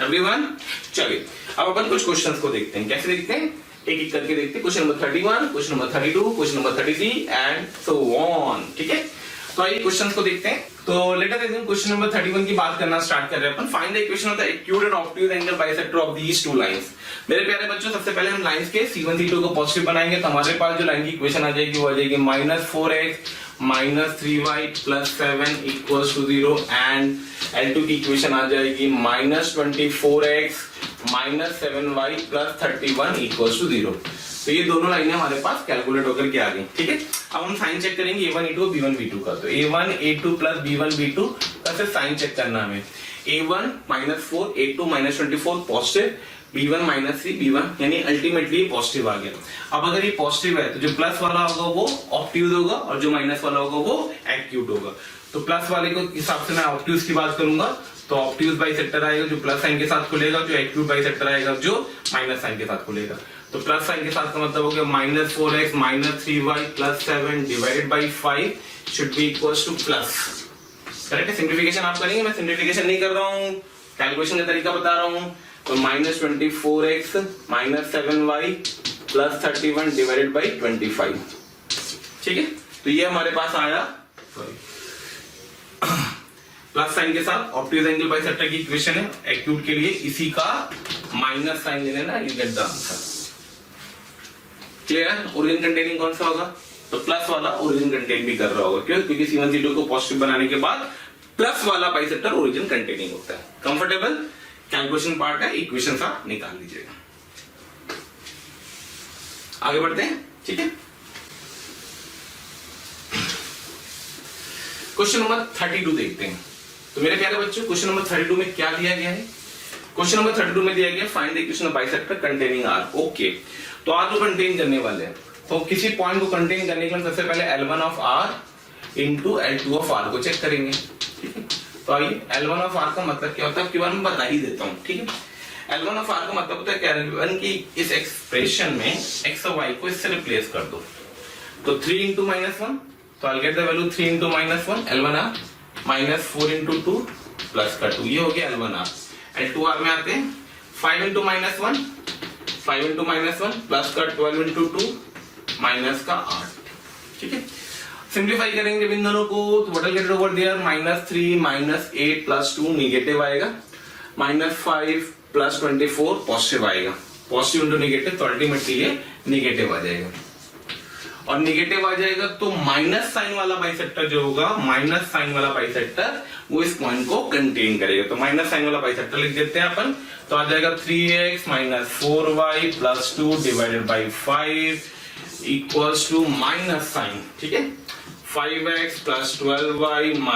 एवरीवन। चलिए अब अपन कुछ क्वेश्चंस को देखते हैं। कैसे देखते हैं, एक एक करके देखते हैं। Question number 31, question number 32, question number 33 and so on, ठीक है। तो आइए क्वेश्चंस को देखते हैं। तो let us assume question number 31 की बात करना स्टार्ट कर रहे हैं अपन। Find the equation of the acute and obtuse angle bisector of these two lines. मेरे प्यारे बच्चों, सबसे पहले हम लाइंस के C1 C2 को पॉजिटिव बनाएंगे, तो हमारे पास जो लाइन की इक्वेशन आ जाएगी वो आ जाएगी -4x -3y + 7 = 0 एंड L2 की इक्वेशन आ जाएगी -24x - 7y + 31 = 0। तो ये दोनों लाइनें हमारे पास कैलकुलेट होकर के आ गई। ठीक है, अब हम साइन चेक करेंगे A1 A2 B1 B2 का। तो A1 A2 + B1 B2 का सिर्फ साइन चेक करना है हमें। A1 -4 A2 -24 positive, B1 -3 B1 यानी अल्टीमेटली पॉजिटिव आ गया। अब अगर ये पॉजिटिव है तो जो प्लस वाला होगा वो ऑब्ट्यूज होगा और जो माइनस वाला होगा वो एक्यूट होगा। तो प्लस वाले को हिसाब से मैं ऑब्ट्यूज की बात करूंगा तो ऑब्ट्यूज बाइसेक्टर आएगा जो प्लस साइन के साथ खुलेगा, जो एक्यूट बाइसेक्टर आएगा जो माइनस साइन के साथ खुलेगा। तो प्लस साइन के साथ का मतलब हो गया -4x - 3y + 7 / 5 should be equals to plus. Correct है, सिंप्लीफिकेशन आप करेंगे, मैं सिंप्लीफिकेशन नहीं कर रहा हूं, कैलकुलेशन का तरीका बता रहा हूं। तो -24x - 7y + 31 / 25। ठीक है, तो ये हमारे पास आया प्लस साइन के साथ ऑब्ट्यूज एंगल बाइसेक्टर की इक्वेशन है। एक्यूट के लिए इसी का माइनस साइन ले लेना, you get the answer. Clear है? ओरिजिन कंटेनिंग कौन सा होगा? तो प्लस वाला ओरिजिन कंटेन भी कर रहा होगा। क्यों? क्योंकि C1 C2 को पॉजिटिव बनाने के बाद प्लस वाला बाइसेक्टर ओरिजिन कंटेनिंग होता है। कंफर्टेबल? कैलकुलेशन पार्ट है, इक्वेशन सा निकाल लीजिएगा। आगे बढ़ते हैं। ठीक है, क्वेश्चन नंबर 32 देखते हैं। तो मेरे प्यारे बच्चों, क्वेश्चन नंबर 32 में क्या दिया गया है? क्वेश्चन नंबर 32 में दिया गया find the equation of bisector containing R। Okay, तो R को कंटेन करने वाले हैं, तो किसी पॉइंट को कंटेन करने के लिए सबसे पहले L1 of R into L2 of R को चेक करेंगे। ठीक है, तो आइए L1 ऑफ R का मतलब क्या होता है आपके बारे में बता ही देता हूं। ठीक है, L1 ऑफ R का मतलब होता है L1 की इस एक्सप्रेशन में x और y को इससे रिप्लेस कर दो। तो 3 इंटू -1, तो I'll get the value 3 into -1 L1R -4 into 2 plus का 2, ये हो गया L1R। L2R में आते हैं 5 into -1 5 into -1 प्लस का 12 into 2 माइनस का 8। ठीक है, सिंप्लीफाई करेंगे इन दोनों को तो what will get over there -3 - 8 + 2 negative आएगा, -5 + 24 पॉजिटिव आएगा। पॉजिटिव इंटू नेगेटिव तो अल्टीमेटली ये नेगेटिव आ जाएगा और नेगेटिव आ जाएगा तो माइनस साइन वाला बाइसेक्टर जो होगा, माइनस साइन वाला बाइसेक्टर वो इस पॉइंट को कंटेन करेगा। तो माइनस साइन वाला बाइसेक्टर लिख देते हैं अपन, तो आ जाएगा 3x - 4y + 2 / 5 equals to minus sign. ठीक है, 5x + 12y -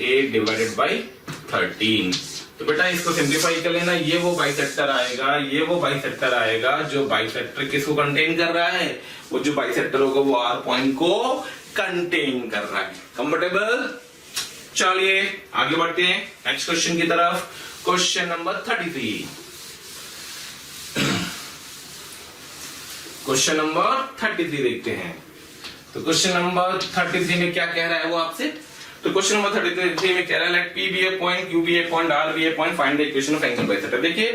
8 / 13। तो बेटा इसको सिंप्लीफाई कर लेना, ये वो बाइसेक्टर आएगा, ये वो बाइसेक्टर आएगा जो बाइसेक्टर किसको कंटेन कर रहा है, वो जो बाइसेक्टर होगा वो R पॉइंट को कंटेन कर रहा है। कंफर्टेबल? चलिए आगे बढ़ते हैं नेक्स्ट क्वेश्चन की तरफ। Question number 33। क्वेश्चन नंबर 33 देखते हैं। तो क्वेश्चन नंबर 33 में क्या कह रहा है वो आपसे? तो क्वेश्चन नंबर 33 में कह रहा है late P be a point, Q be a point, R be a point, find the equation of angle bisection। देखिए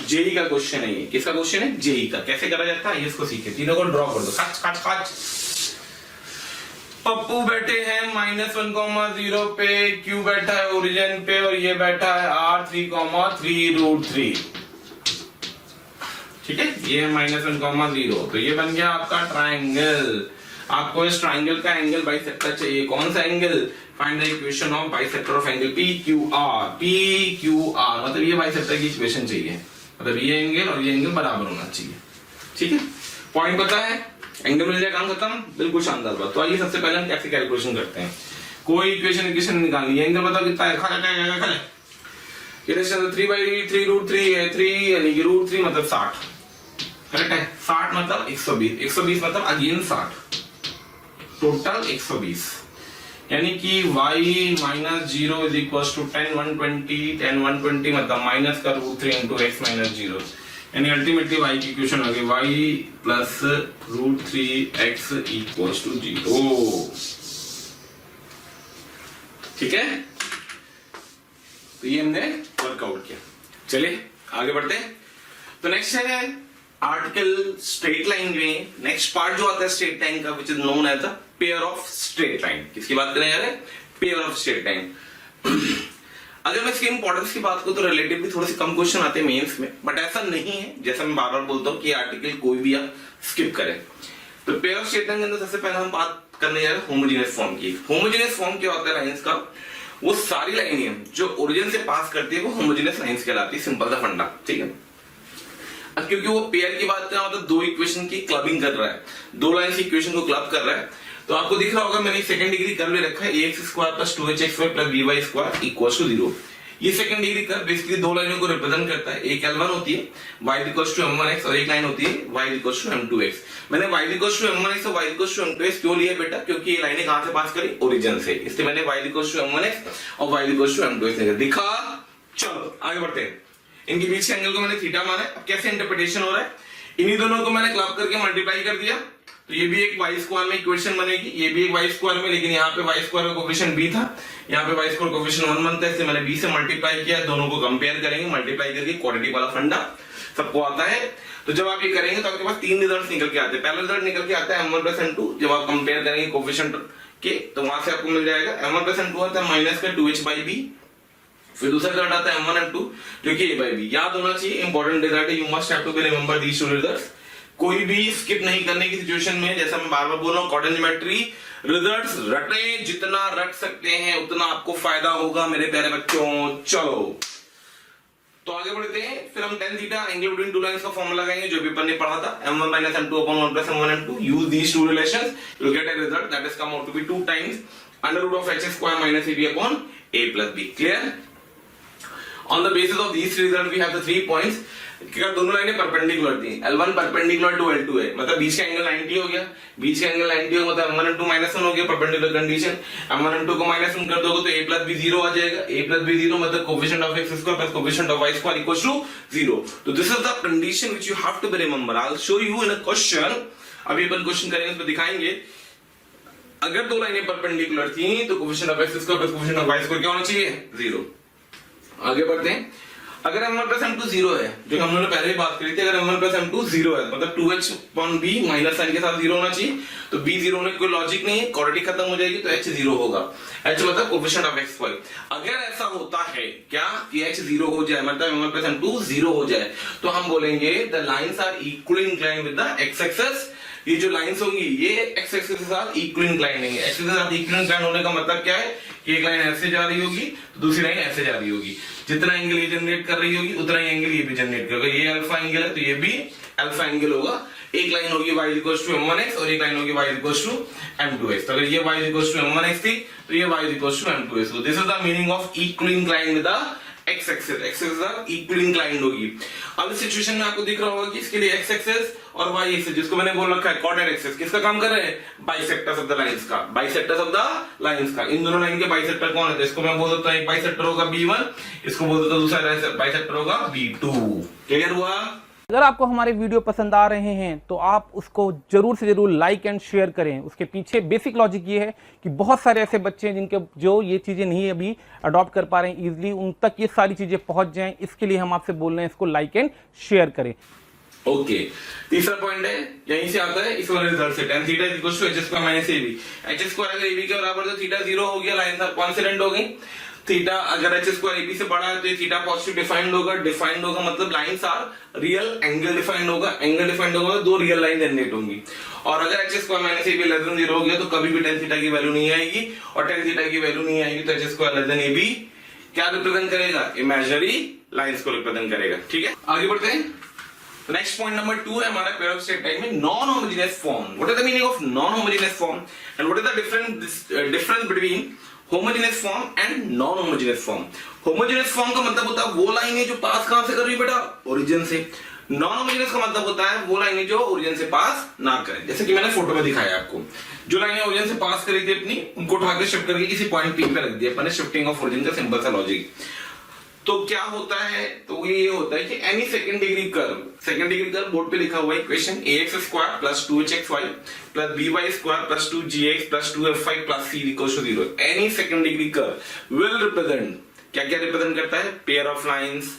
जेई का क्वेश्चन है ये। किसका क्वेश्चन है? जेई का। कैसे करा जाता है ये इसको सीखे। तीनों को ड्रॉ कर दो। खच। पप्पू बैठे हैं -1, 0 पे, Q बैठा है ओरिजिन पे और ये बैठा है R 3,3√3। ठीक है, ये है -1, 0, तो ये बन गया आपका ट्राइंगल। आपको इस ट्राइंगल का एंगल बाइसेक्टर चाहिए। कौन सा angle? Find the equation of bisector of angle PQR। PQR मतलब ये बाइसेक्टर की इक्वेशन चाहिए, मतलब ये एंगल और ये एंगल बराबर होना चाहिए। ठीक है, पॉइंट पता है, एंगल मिल जाए, काम खत्म। बिल्कुल शानदार बात। तो आइए सबसे पहले हम कैसे कैलकुलेशन करते हैं। कोई इक्वेशन निकालनी है, एंगल बताओ कितना है। खा 3/3√3 है, 3 यानी कि √3 मतलब 60। करेक्ट है, 60 मतलब 120, 120 मतलब अगेन 60, टोटल 120। यानी कि y - 0 = 10 120, 10 120 मतलब माइनस का √3 into x - 0, यानी अल्टीमेटली y की इक्वेशन होगी y + √3x = 0। ठीक है, तो ये हमने वर्कआउट किया। चलिए आगे बढ़ते हैं। तो नेक्स्ट है आर्टिकल स्ट्रेट लाइन में नेक्स्ट पार्ट जो आता है स्ट्रेट लाइन का, which is known as the pair of straight line. किसकी बात करें यार? Pair of straight line. अगर मैं इसकी इंपॉर्टेंस की बात करूं तो रिलेटिवली थोड़े से कम क्वेश्चन आते हैं मेंस में, बट ऐसा नहीं है, जैसा मैं बार बार बोलता हूं कि आर्टिकल कोई भी आप स्किप करें। तो पेयर ऑफ स्ट्रेट लाइन के अंदर सबसे पहले हम बात करने जा रहे हैं होमोजेनियस फॉर्म की। होमोजेनियस फॉर्म क्या होता है लाइंस का? वो सारी लाइनें जो ओरिजिन से पास करती है वो होमोजेनियस लाइंस कहलाती है। सिंपल सा फंडा, ठीक है। अब क्योंकि वो पेयर की बात कर रहा है, मतलब दो इक्वेशन की क्लबिंग कर रहा है, दो लाइन की इक्वेशन को क्लब कर रहा है, तो आपको दिख रहा होगा मैंने सेकंड डिग्री कर्व ले रखा है ax² + 2hx² + by² = 0। ये सेकंड डिग्री कर्व बेसिकली दो लाइनों को रिप्रेजेंट करता है। एक L1 होती है y = m1x और एक लाइन होती है y = m2x। मैंने y = m1x और y = m2x क्यों लिया बेटा? क्योंकि ये लाइनें कहां से पास करी? ओरिजिन से, इसलिए मैंने y = m1x और y = m2x लिखा। दिखा? चलो आगे बढ़ते हैं। इनके बीच के एंगल को मैंने थीटा माना है। अब कैसे इंटरप्रिटेशन हो रहा है? इन्हीं दोनों को मैंने क्लब करके मल्टीप्लाई कर दिया, तो ये भी एक y² में इक्वेशन बनेगी, ये भी एक y² में, लेकिन यहाँ पे y² का कोफिशिएंट b था, यहाँ पे y² कोफिशिएंट 1 बनता है, इसलिए मैंने b से मल्टीप्लाई किया। दोनों को कंपेयर करेंगे, मल्टीप्लाई करके क्वाड्रेटिक वाला फंडा सबको आता है। तो जब आप ये करेंगे तो आपके पास तीन रिजल्ट निकल के आते हैं। पहला रिजल्ट निकल के आता है m1 + m2। जब आप कंपेयर करेंगे कोफिशिएंट के तो वहां से आपको मिल जाएगा m1 + m2 आता है -2h/b। फिर दूसरा रिजल्ट आता है m1 m2 जो कि a/b। याद होना चाहिए, इंपॉर्टेंट रिजल्ट है, you must have to be remember these two results. कोई भी स्किप नहीं करने की सिचुएशन में, जैसा मैं बार बार बोल रहा हूं, कॉर्डिनेट ज्योमेट्री रिजल्ट्स रटे, जितना रट सकते हैं उतना आपको फायदा होगा मेरे प्यारे बच्चों। चलो तो आगे बढ़ते हैं। फिर हम tan theta angle between two lines का फॉर्मूला लगाएंगे जो भी अपन ने पढ़ा था, m1 - m2 / 1 + m1 m2। Use these two relations, you will get a result that is come out to be 2 times √(h²-) ab + a + b। Clear? On the basis of these three results, we have the 3 points. क्या दोनों लाइनें perpendicular थी, L1 perpendicular to L2 है, मतलब बीच का angle 90 हो गया, बीच का एंगल 90 हो मतलब m1 m2 -1 हो गया, परपेंडिकुलर कंडीशन। m1 m2 को -1 कर दोगे तो a + b 0 आ जाएगा, a + b 0 मतलब coefficient of x² + coefficient of y² = 0। तो this is the condition which you have to be remember. I will show you in a question. अभी अपन question करेंगे, उसमें दिखाएंगे अगर दो लाइनें परपेंडिकुलर थी तो coefficient of x² + coefficient of y² क्या होना चाहिए? 0। आगे बढ़ते हैं। अगर m1 + m2 0 है, जो हम लोगों ने पहले ही बात करी थी, अगर m1 + m2 0 है मतलब 2h/b माइनस साइन के साथ 0 होना चाहिए, तो b 0 होने की कोई लॉजिक नहीं है, क्वाड्रेटिक खत्म हो जाएगी तो h 0 होगा। h मतलब कोफिशिएंट ऑफ x²। अगर ऐसा होता है क्या कि h 0 हो जाए, मतलब m1 + m2 0 हो जाए, तो हम बोलेंगे the lines are equally inclined with the x axis. ये जो लाइंस होंगी ये x एक्सिस के साथ इक्वली इंक्लाइंड होंगी। x एक्सिस के साथ इक्वली इंक्लाइंड होने का मतलब क्या है कि एक लाइन ऐसे जा रही होगी तो दूसरी लाइन ऐसे जा रही होगी। जितना एंगल ये जनरेट कर रही होगी उतना ही एंगल ये भी जनरेट करेगा। ये अल्फा एंगल है तो ये भी अल्फा एंगल होगा। एक लाइन होगी y = m1x और एक लाइन होगी y = m2x। तो अगर ये y = m1x थी तो ये y = m2x। So this is the meaning of equally inclined with the x axis। x axis are equally inclined होगी। अब इस सिचुएशन में आपको दिख रहा होगा कि इसके लिए x axis और y axis, जिसको मैंने बोल रखा है कोऑर्डिनेट एक्सिस, किसका काम कर रहे हैं? बाइसेक्टर्स ऑफ द लाइंस का, बाइसेक्टर्स ऑफ द लाइंस का। इन दोनों लाइन के बाइसेक्टर कौन है? तो इसको मैं बोल देता हूं एक बाइसेक्टर होगा b1, इसको बोल देता हूं दूसरा बाइसेक्टर होगा b2। क्लियर हुआ? अगर आपको हमारे वीडियो पसंद आ रहे हैं तो आप उसको जरूर से जरूर लाइक एंड शेयर करें। उसके पीछे बेसिक लॉजिक ये है कि बहुत सारे ऐसे बच्चे हैं जिनके जो ये चीज़ें नहीं अभी अडॉप्ट कर पा रहे हैं इजीली, उन तक ये सारी चीज़ें पहुंच जाएं, इसके लिए हम आपसे बोल रहे हैं इसको लाइक एंड शेयर करें। ओके तीसरा पॉइंट है, यहीं से आता है इस वाले रिजल्ट से, tan theta = h² - ab। h² अगर ab के बराबर तो थीटा 0 हो गया, लाइन कॉन्स्टेंट हो गई। थीटा अगर h² ab से बड़ा है तो ये थीटा पॉजिटिव डिफाइंड होगा। डिफाइंड होगा मतलब lines are real, angle defined होगा। एंगल डिफाइंड होगा तो दो रियल लाइन जनरेट होंगी। और अगर h² - ab < 0 हो गया तो कभी भी tan थीटा की वैल्यू नहीं आएगी, और tan थीटा की वैल्यू नहीं आएगी तो h² ab क्या रिप्रेजेंट करेगा? इमेजिनरी लाइंस को रिप्रेजेंट करेगा। ठीक है, आगे बढ़ते हैं। नेक्स्ट पॉइंट नंबर 2 है हमारा पेयर ऑफ स्ट्रेट लाइन में non homogeneous form. What is the meaning of non homogeneous form and what is the difference between homogeneous form and non homogeneous form? Homogeneous form का मतलब होता है वो लाइनें जो पास कहां से कर रही है बेटा? ओरिजिन से। नॉन होमोजेनियस का मतलब होता है वो लाइनें जो ओरिजिन से पास ना करें। जैसे कि मैंने फोटो में दिखाया आपको, जो लाइनें ओरिजिन से पास करी थी अपनी, उनको उठा के शिफ्ट करके किसी पॉइंट P पे रख दिया अपने, शिफ्टिंग ऑफ ओरिजिन का सिंपल सा लॉजिक। तो क्या होता है? तो ये होता है कि any second degree curve board पे लिखा हुआ है equation ax² + 2hxy + by² + 2gx + 2fy + c = 0। Any second degree curve will represent क्या क्या रिप्रेजेंट करता है? Pair of lines,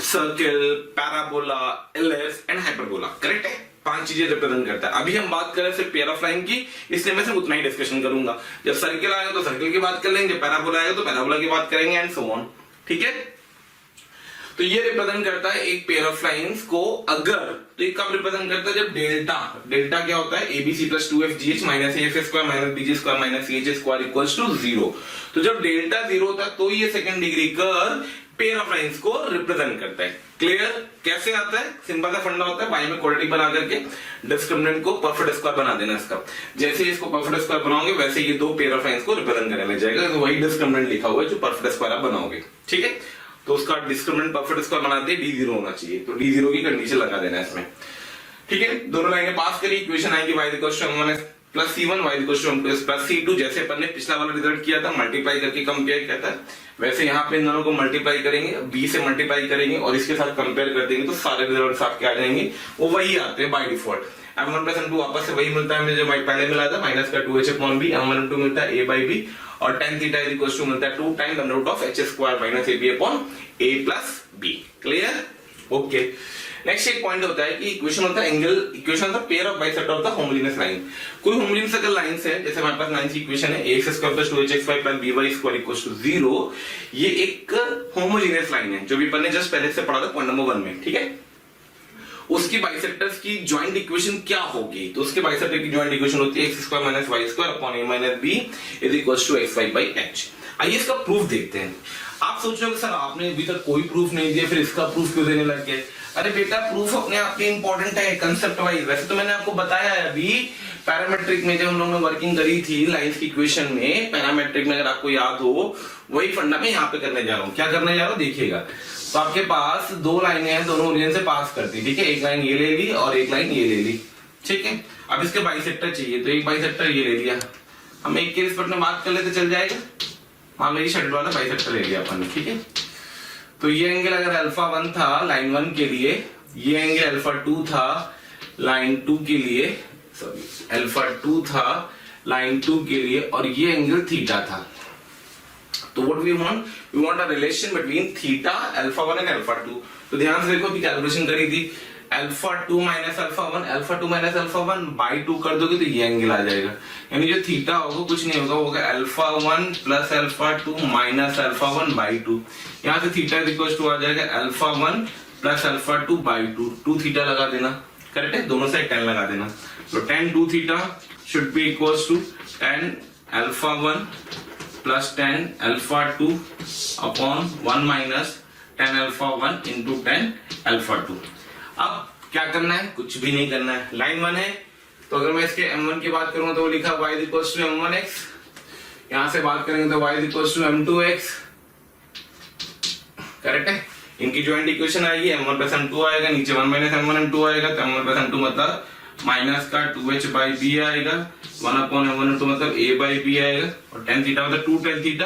circle, parabola, ellipse and hyperbola. Correct है? 5 चीजें रिप्रेजेंट करता है। अभी हम बात करें सिर्फ पेयर ऑफ लाइन की, इसलिए मैं सिर्फ उतना ही डिस्कशन करूंगा। जब सर्कल आएगा तो सर्कल की बात कर लेंगे, पैराबोला आएगा तो पैराबोला की बात करेंगे एंड सो ऑन। ठीक है, तो ये रिप्रेजेंट करता है एक पेयर ऑफ लाइंस को, अगर तो ये कब रिप्रेजेंट करता है, जब डेल्टा क्या होता है, abc plus 2fgh minus f square minus bg square minus ch square equals to 0। तो जब डेल्टा 0 होता है तो ये second degree curve pair of lines को रिप्रेजेंट करता है। क्लियर? कैसे आता है? सिंपल सा फंडा होता है, y में क्वाड्रेटिक बना करके डिस्क्रिमिनेंट को परफेक्ट स्क्वायर बना देना इसका। जैसे इसको परफेक्ट स्क्वायर बनाओगे वैसे ये दो पेयर ऑफ लाइंस को रिप्रेजेंट करने लग जाएगा। तो वही डिस्क्रिमिनेंट लिखा हुआ है जो परफेक्ट स्क्वायर आप बनाओगे। ठीक है, तो उसका डिस्क्रिमिनेंट परफेक्ट स्क्वायर बनाते d0 होना चाहिए, तो d0 की कंडीशन लगा देना है इसमें। ठीक है, दोनों लाइनें पास करी, इक्वेशन आएगी y m1 plus c1 y m2 plus c2। जैसे अपन ने पिछला वाला रिजल्ट किया था, मल्टीप्लाई करके कंपेयर किया था, वैसे यहाँ पे इन दोनों को मल्टीप्लाई करेंगे, b से मल्टीप्लाई करेंगे और इसके साथ कंपेयर कर देंगे तो सारे रिजल्ट्स आपके आ जाएंगे, वो वही आते हैं by default. m1 plus m2 आपस से वही मिलता है, मुझे जो पहले मिला था माइनस का 2h/b, m1 m2 मिलता है a by b और tan theta is equal to मिलता है 2 times under root of h square minus ab/a plus b। Clear? Okay, next एक पॉइंट होता है कि इक्वेशन होता है एंगल, इक्वेशन होता है pair of bisector of the homogeneous line. कोई होमोजेनियस अगर लाइंस है, जैसे हमारे पास लाइन की इक्वेशन है ax square plus 2hx plus by square equals to 0, ये एक होमोजेनियस लाइन है जो भी अपन ने जस्ट पहले से पढ़ा था पॉइंट नंबर 1 में। ठीक है, उसकी बाइसेक्टर्स की जॉइंट इक्वेशन क्या होगी? तो उसके बाइसेक्टर की जॉइंट इक्वेशन होती है x square minus y square upon a minus b is equals to xy by h। आइए इसका प्रूफ देखते हैं। आप सोच रहे हो सर आपने अभी तक कोई प्रूफ नहीं दिया, फिर इसका प्रूफ क्यों देने लग गए? अरे बेटा, प्रूफ अपने आप में इंपॉर्टेंट है कंसेप्ट वाइज। वैसे तो मैंने आपको बताया है अभी पैरामेट्रिक में जब हम लोगों ने वर्किंग करी थी लाइंस की इक्वेशन में, पैरामेट्रिक में अगर आपको याद हो, वही फंडा मैं यहाँ पे करने जा रहा हूँ। क्या करने जा रहा हूँ देखिएगा। तो आपके पास दो लाइनें हैं, दोनों ओरिजिन से पास करती, ठीक है, एक लाइन ये ले ली और एक लाइन ये ले ली। ठीक है, अब इसके बाइसेक्टर चाहिए, तो एक बाइसेक्टर ये ले लिया, हम एक के रिस्पेक्ट में बात कर लेते चल जाएगा। मान लो ये शेड वाला बाइसेक्टर ले लिया अपन ने। ठीक है, तो ये एंगल अगर अल्फा 1 था लाइन 1 के लिए, ये एंगल अल्फा 2 था लाइन 2 के लिए, सॉरी अल्फा 2 था लाइन 2 के लिए, और ये एंगल थीटा था। तो what we want a relation between theta alpha 1 and alpha 2। तो ध्यान से देखो कि कैलकुलेशन करी थी, alpha 2 minus alpha 1, alpha 2 minus alpha 1 by 2 कर दोगे तो ये एंगल आ जाएगा। यानी जो थीटा होगा कुछ नहीं होगा, होगा alpha 1 plus alpha 2 minus alpha 1 by 2। यहाँ से थीटा इज इक्वल टू आ जाएगा alpha 1 plus alpha 2 by 2, 2 theta लगा देना, करेक्ट है, दोनों साइड 10 लगा देना। तो tan 2 theta should be equal to tan alpha 1 plus tan alpha 2 upon 1 minus tan alpha 1 into tan alpha 2। अब क्या करना है? कुछ भी नहीं करना है। लाइन 1 है तो अगर मैं इसके m1 की बात करूं तो वो लिखा y is equal to m1x, यहां से बात करेंगे तो y is equal to m2x, correct है। इनकी जॉइंट इक्वेशन आएगी, m1 प्लस m2 आएगा, नीचे 1 माइनस m1 m2 आएगा, तो m1 प्लस m2 मतलब माइनस का 2h बाई b आएगा, 1 अपॉन m1 m2 मतलब a बाई b आएगा, और tan थीटा मतलब 2 tan थीटा।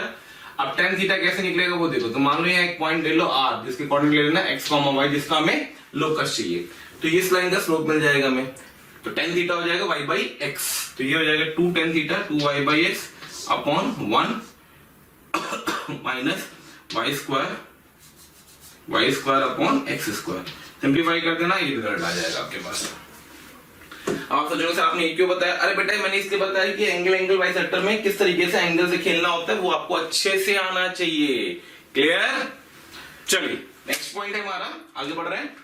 अब tan थीटा कैसे निकलेगा वो देखो। तो मान लो यहाँ एक पॉइंट ले लो r, जिसके अकॉर्डिंग ले लेना x, y, जिसका हमें लोकस चाहिए। तो ये इस लाइन का स्लोप मिल जाएगा हमें, तो tan थीटा हो जाएगा y बाई x, तो ये हो जाएगा 2 tan theta 2y by x upon 1 minus y square upon x square. Simplify कर देना, ये रिजल्ट आ जाएगा आपके पास। आप सोचोगे सर आपने ये क्यों बताया? अरे बेटा मैंने इसलिए बताया कि एंगल बाइसेक्टर में किस तरीके से एंगल से खेलना होता है वो आपको अच्छे से आना चाहिए। क्लियर? चलिए नेक्स्ट पॉइंट है हमारा, आगे बढ़ रहे हैं।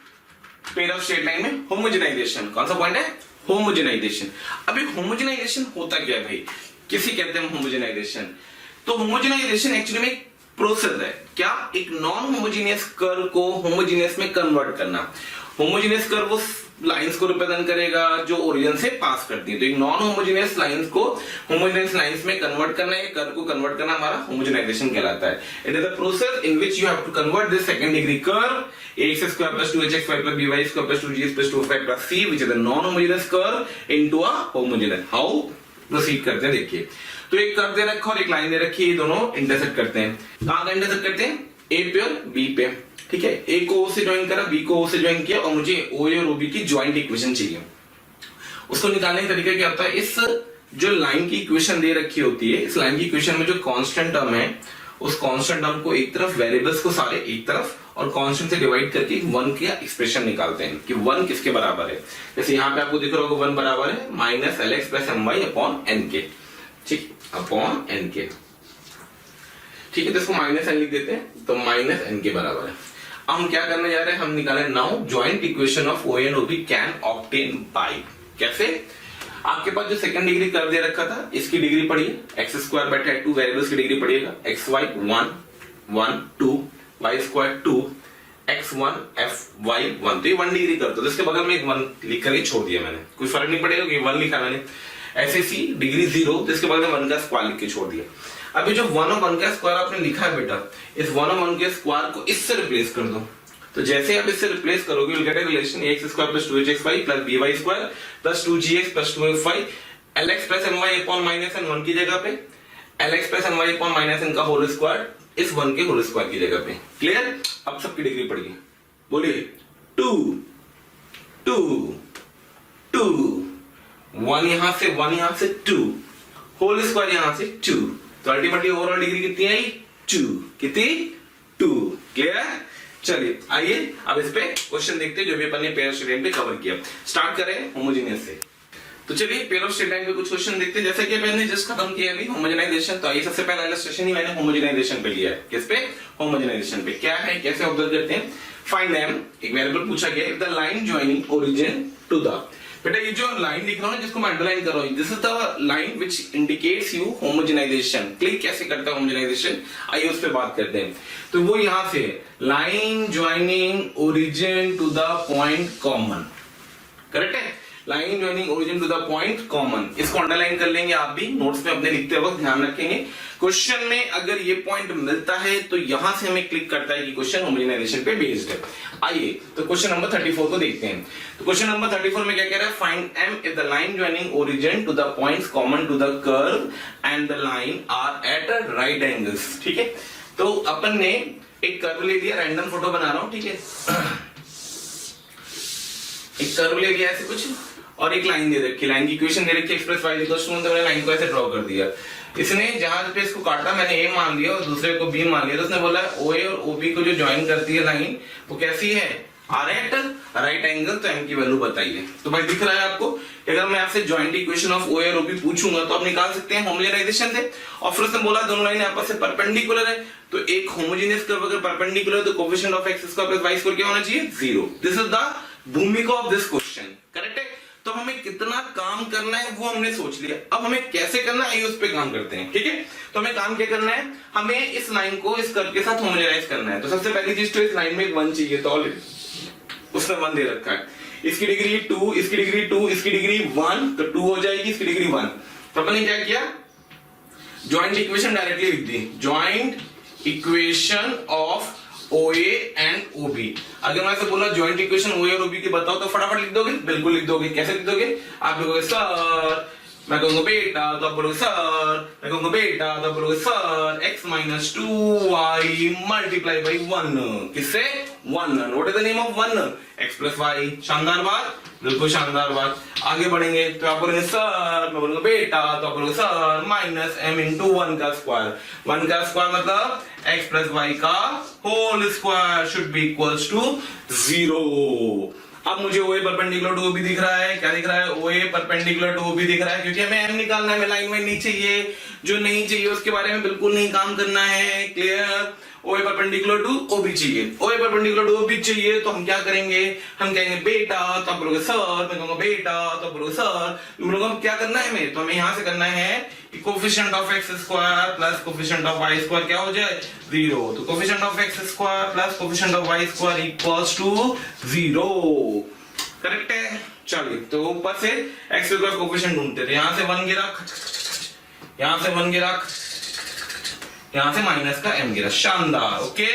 पेयर ऑफ स्ट्रेट लाइन में होमोजेनाइजेशन। कौन सा पॉइंट है? होमोजेनाइजेशन। अभी होमोजेनाइजेशन होता क्या है भाई, किसी कहते हैं होमोजेनाइजेशन। तो होमोजेनाइजेशन एक्चुअली में प्रोसेस है क्या, एक नॉन होमोजेनियस कर्व को होमोजेनियस में कन्वर्ट करना। होमोजेनियस कर्व उस लाइंस को रिप्रेजेंट करेगा जो ओरिजिन से पास करती है, तो एक नॉन होमोजेनियस लाइंस को होमोजेनियस लाइंस में कन्वर्ट करना है, कर्व को कन्वर्ट करना हमारा होमोजेनाइजेशन कहलाता है। It is the process in which you have to convert this second degree curve ax square plus 2hx square plus by square plus 2gx plus 2y plus c which is a non homogeneous curve into a homogeneous। how proceed करते हैं देखिए। तो एक curve दे रखा और एक line दे रखी है, दोनों इंटरसेक्ट करते हैं। कहां का इंटरसेक्ट करते हैं? a पे और b पे, ठीक है। a को o से ज्वाइन करा, b को o से ज्वाइन किया, और मुझे o और o b की ज्वाइंट इक्वेशन चाहिए। उसको निकालने का तरीका क्या होता है, इस जो लाइन की इक्वेशन दे रखी होती है, इस लाइन की इक्वेशन में जो कांस्टेंट टर्म है, उस कांस्टेंट टर्म को एक तरफ, वेरिएबल्स को सारे एक तरफ, और कांस्टेंट से डिवाइड करके 1 का एक्सप्रेशन निकालते हैं कि 1 किसके बराबर है। जैसे यहाँ पे आपको दिख रहा होगा 1 बराबर है minus lx plus my upon nk, ठीक, अपॉन nk, ठीक है। तो इसको माइनस n लिख देते हैं, तो माइनस n के बराबर है। अब हम क्या करने जा रहे हैं, हम निकालें now joint equation of O and OB can obtain by. कैसे? आपके पास जो सेकंड डिग्री कर्व दे रखा था, इसकी डिग्री पढ़िए, एक्स स्क्वायर बटे 2 वेरिएबल्स की डिग्री पढ़िएगा, x y 1 1 2 y square 2 x1 fy 1, तो ये 1 डिग्री करते हो, तो इसके बगल में एक 1 लिख करके छोड़ दिया मैंने, कोई फर्क नहीं पड़ेगा कि 1 लिखा मैंने। ऐसे सी डिग्री 0, तो इसके बगल में 1 का स्क्वायर लिख के छोड़ दिया। अभी जो 1 और 1 का स्क्वायर आपने लिखा है बेटा, इस 1 और 1 के स्क्वायर को इससे रिप्लेस कर दो। तो जैसे आप इससे रिप्लेस करोगे, you'll get a relation ax square plus 2hxy plus by square plus 2gx plus 2fy lx plus my upon minus n 1 की जगह पे lx plus my upon minus n का होल स्क्वायर इस 1 के होल स्क्वायर की जगह पे। Clear? अब सबकी डिग्री पढ़िए, बोलिए 2 2 2 1 यहां से 1 यहां से 2 होल स्क्वायर यहां से 2, तो अल्टीमेटली ओवरऑल डिग्री कितनी आई? 2। कितनी? 2। क्लियर? चलिए आइए अब इस पे क्वेश्चन देखते हैं जो भी अपन ने पेयर ऑफ स्ट्रेट लाइन पे कवर किया। स्टार्ट करें होमोजेनियस से। तो चलिए पेयर ऑफ स्ट्रेट लाइन पे कुछ क्वेश्चन देखते हैं। जैसे कि मैंने जस्ट खत्म किया अभी होमोजेनाइजेशन, तो आइए सबसे पहला इलस्ट्रेशन ही मैंने होमोजेनाइजेशन पे लिया है। किस पे? होमोजेनाइजेशन पे। क्या है, कैसे ऑब्जर्व करते हैं? फाइंड m, एक वेरिएबल पूछा गया, if the line joining origin to the, बेटा ये जो लाइन लिख रहा हूं जिसको मैं अंडरलाइन कर रहा हूं, this is the line which indicates you homogenization. Click कैसे करता है होमोजेनाइजेशन, आइए उस पे बात करते हैं। तो वो यहां से line joining origin to the point common, correct है? Line joining origin to the point common, इसको अंडरलाइन कर लेंगे, आप भी नोट्स में अपने लिखते वक्त ध्यान रखेंगे। क्वेश्चन में अगर ये पॉइंट मिलता है तो यहां से हमें क्लिक करता है कि क्वेश्चन होमोजेनाइजेशन पे बेस्ड है। आइए तो क्वेश्चन नंबर 34 को देखते हैं। तो क्वेश्चन नंबर 34 में क्या कह रहा है? Find m if the line joining origin to the points common to the curve and the line are at a right angles। ठीक है, तो अपन ने एक कर्व ले लिया, रैंडम फोटो बना रहा हूं, ठीक है, एक कर्व ले लिया ऐसे कुछ और एक लाइन दे रखी, लाइन की इक्वेशन दे रखी एक्सप्रेस y इक्वल्स टू, मैंने लाइन को ऐसे ड्रॉ कर दिया। इसने जहां पे इसको काटा मैंने a मान लिया और दूसरे को b मान लिया, तो उसने बोला OA और OB को जो ज्वाइन करती है लाइन वो कैसी है? आर एट राइट एंगल, तो m की वैल्यू बताइए। तो भाई दिख रहा है आपको, अगर मैं आपसे ज्वाइंट इक्वेशन ऑफ OA और OB पूछूंगा तो आप निकाल सकते हैं होमोजेनाइजेशन से। और फिर उसने बोला दोनों लाइन आपस में परपेंडिकुलर है, तो एक होमोजेनियस कर्व अगर परपेंडिकुलर है तो coefficient of x square plus y square क्या होना चाहिए? 0। दिस इज द भूमिका ऑफ दिस क्वेश्चन, करेक्ट है? तो हमें कितना काम करना है वो हमने सोच लिया, अब हमें कैसे करना है उस पे काम करते हैं। ठीक है, तो हमें काम क्या करना है, हमें इस लाइन को इस कर्व के साथ होमोजेनाइज करना है। तो सबसे पहली चीज तो इस लाइन में 1 चाहिए, तो ऑलरेडी उसने 1 दे रखा है, इसकी डिग्री 2, इसकी डिग्री 2, इसकी डिग्री 1, तो 2 हो जाएगी, इसकी डिग्री 1। तो अपन ने क्या किया, ज्वाइंट इक्वेशन डायरेक्टली लिख दी, joint equation of OA and OB। अगर मैं ऐसे बोला ज्वाइंट इक्वेशन OA और OB की बताओ तो फटाफट लिख दोगे? बिल्कुल लिख दोगे। कैसे लिख दोगे? आप लोगोगे सर, मैं कहूंगा बेटा, तो आप बोलोगे सर, मैं कहूंगा बेटा, तो आप बोलोगे sir, x minus 2y multiply by 1, किससे? 1। What is the name of 1? x plus y. शानदार बात, बिल्कुल शानदार बात। आगे बढ़ेंगे तो आप बोलेंगे सर, मैं बोलूंगा बेटा, तो आप बोलोगे सर माइनस m इंटू 1 का स्क्वायर। 1 का स्क्वायर मतलब x प्लस वाई का whole square should be equals to 0। अब मुझे OA परपेंडिकुलर टू OB दिख रहा है, क्या दिख रहा है? OA परपेंडिकुलर टू OB दिख रहा है, क्योंकि हमें m निकालना है, हमें लाइन में नहीं चाहिए, जो नहीं चाहिए उसके बारे में बिल्कुल नहीं काम करना है। Clear? OA perpendicular to OB चाहिए, OA परपेंडिकुलर टू OB चाहिए, तो हम क्या करेंगे, हम कहेंगे बेटा, तो आप बोलोगे सर, मैं कहूंगा बेटा, तो आप बोलोगे सर, तुम लोगों को क्या करना है हमें, तो हमें यहां से करना है कि coefficient of x square plus coefficient of y square क्या हो जाए? 0। तो coefficient of x square plus coefficient of y square equals to 0। Correct है? चलिए तो ऊपर से x स्क्वायर कोएफिशिएंट ढूंढते थे, यहां से 1 गिरा, यहां से 1 गिरा, यहां से माइनस का m गिरा। शानदार, ओके,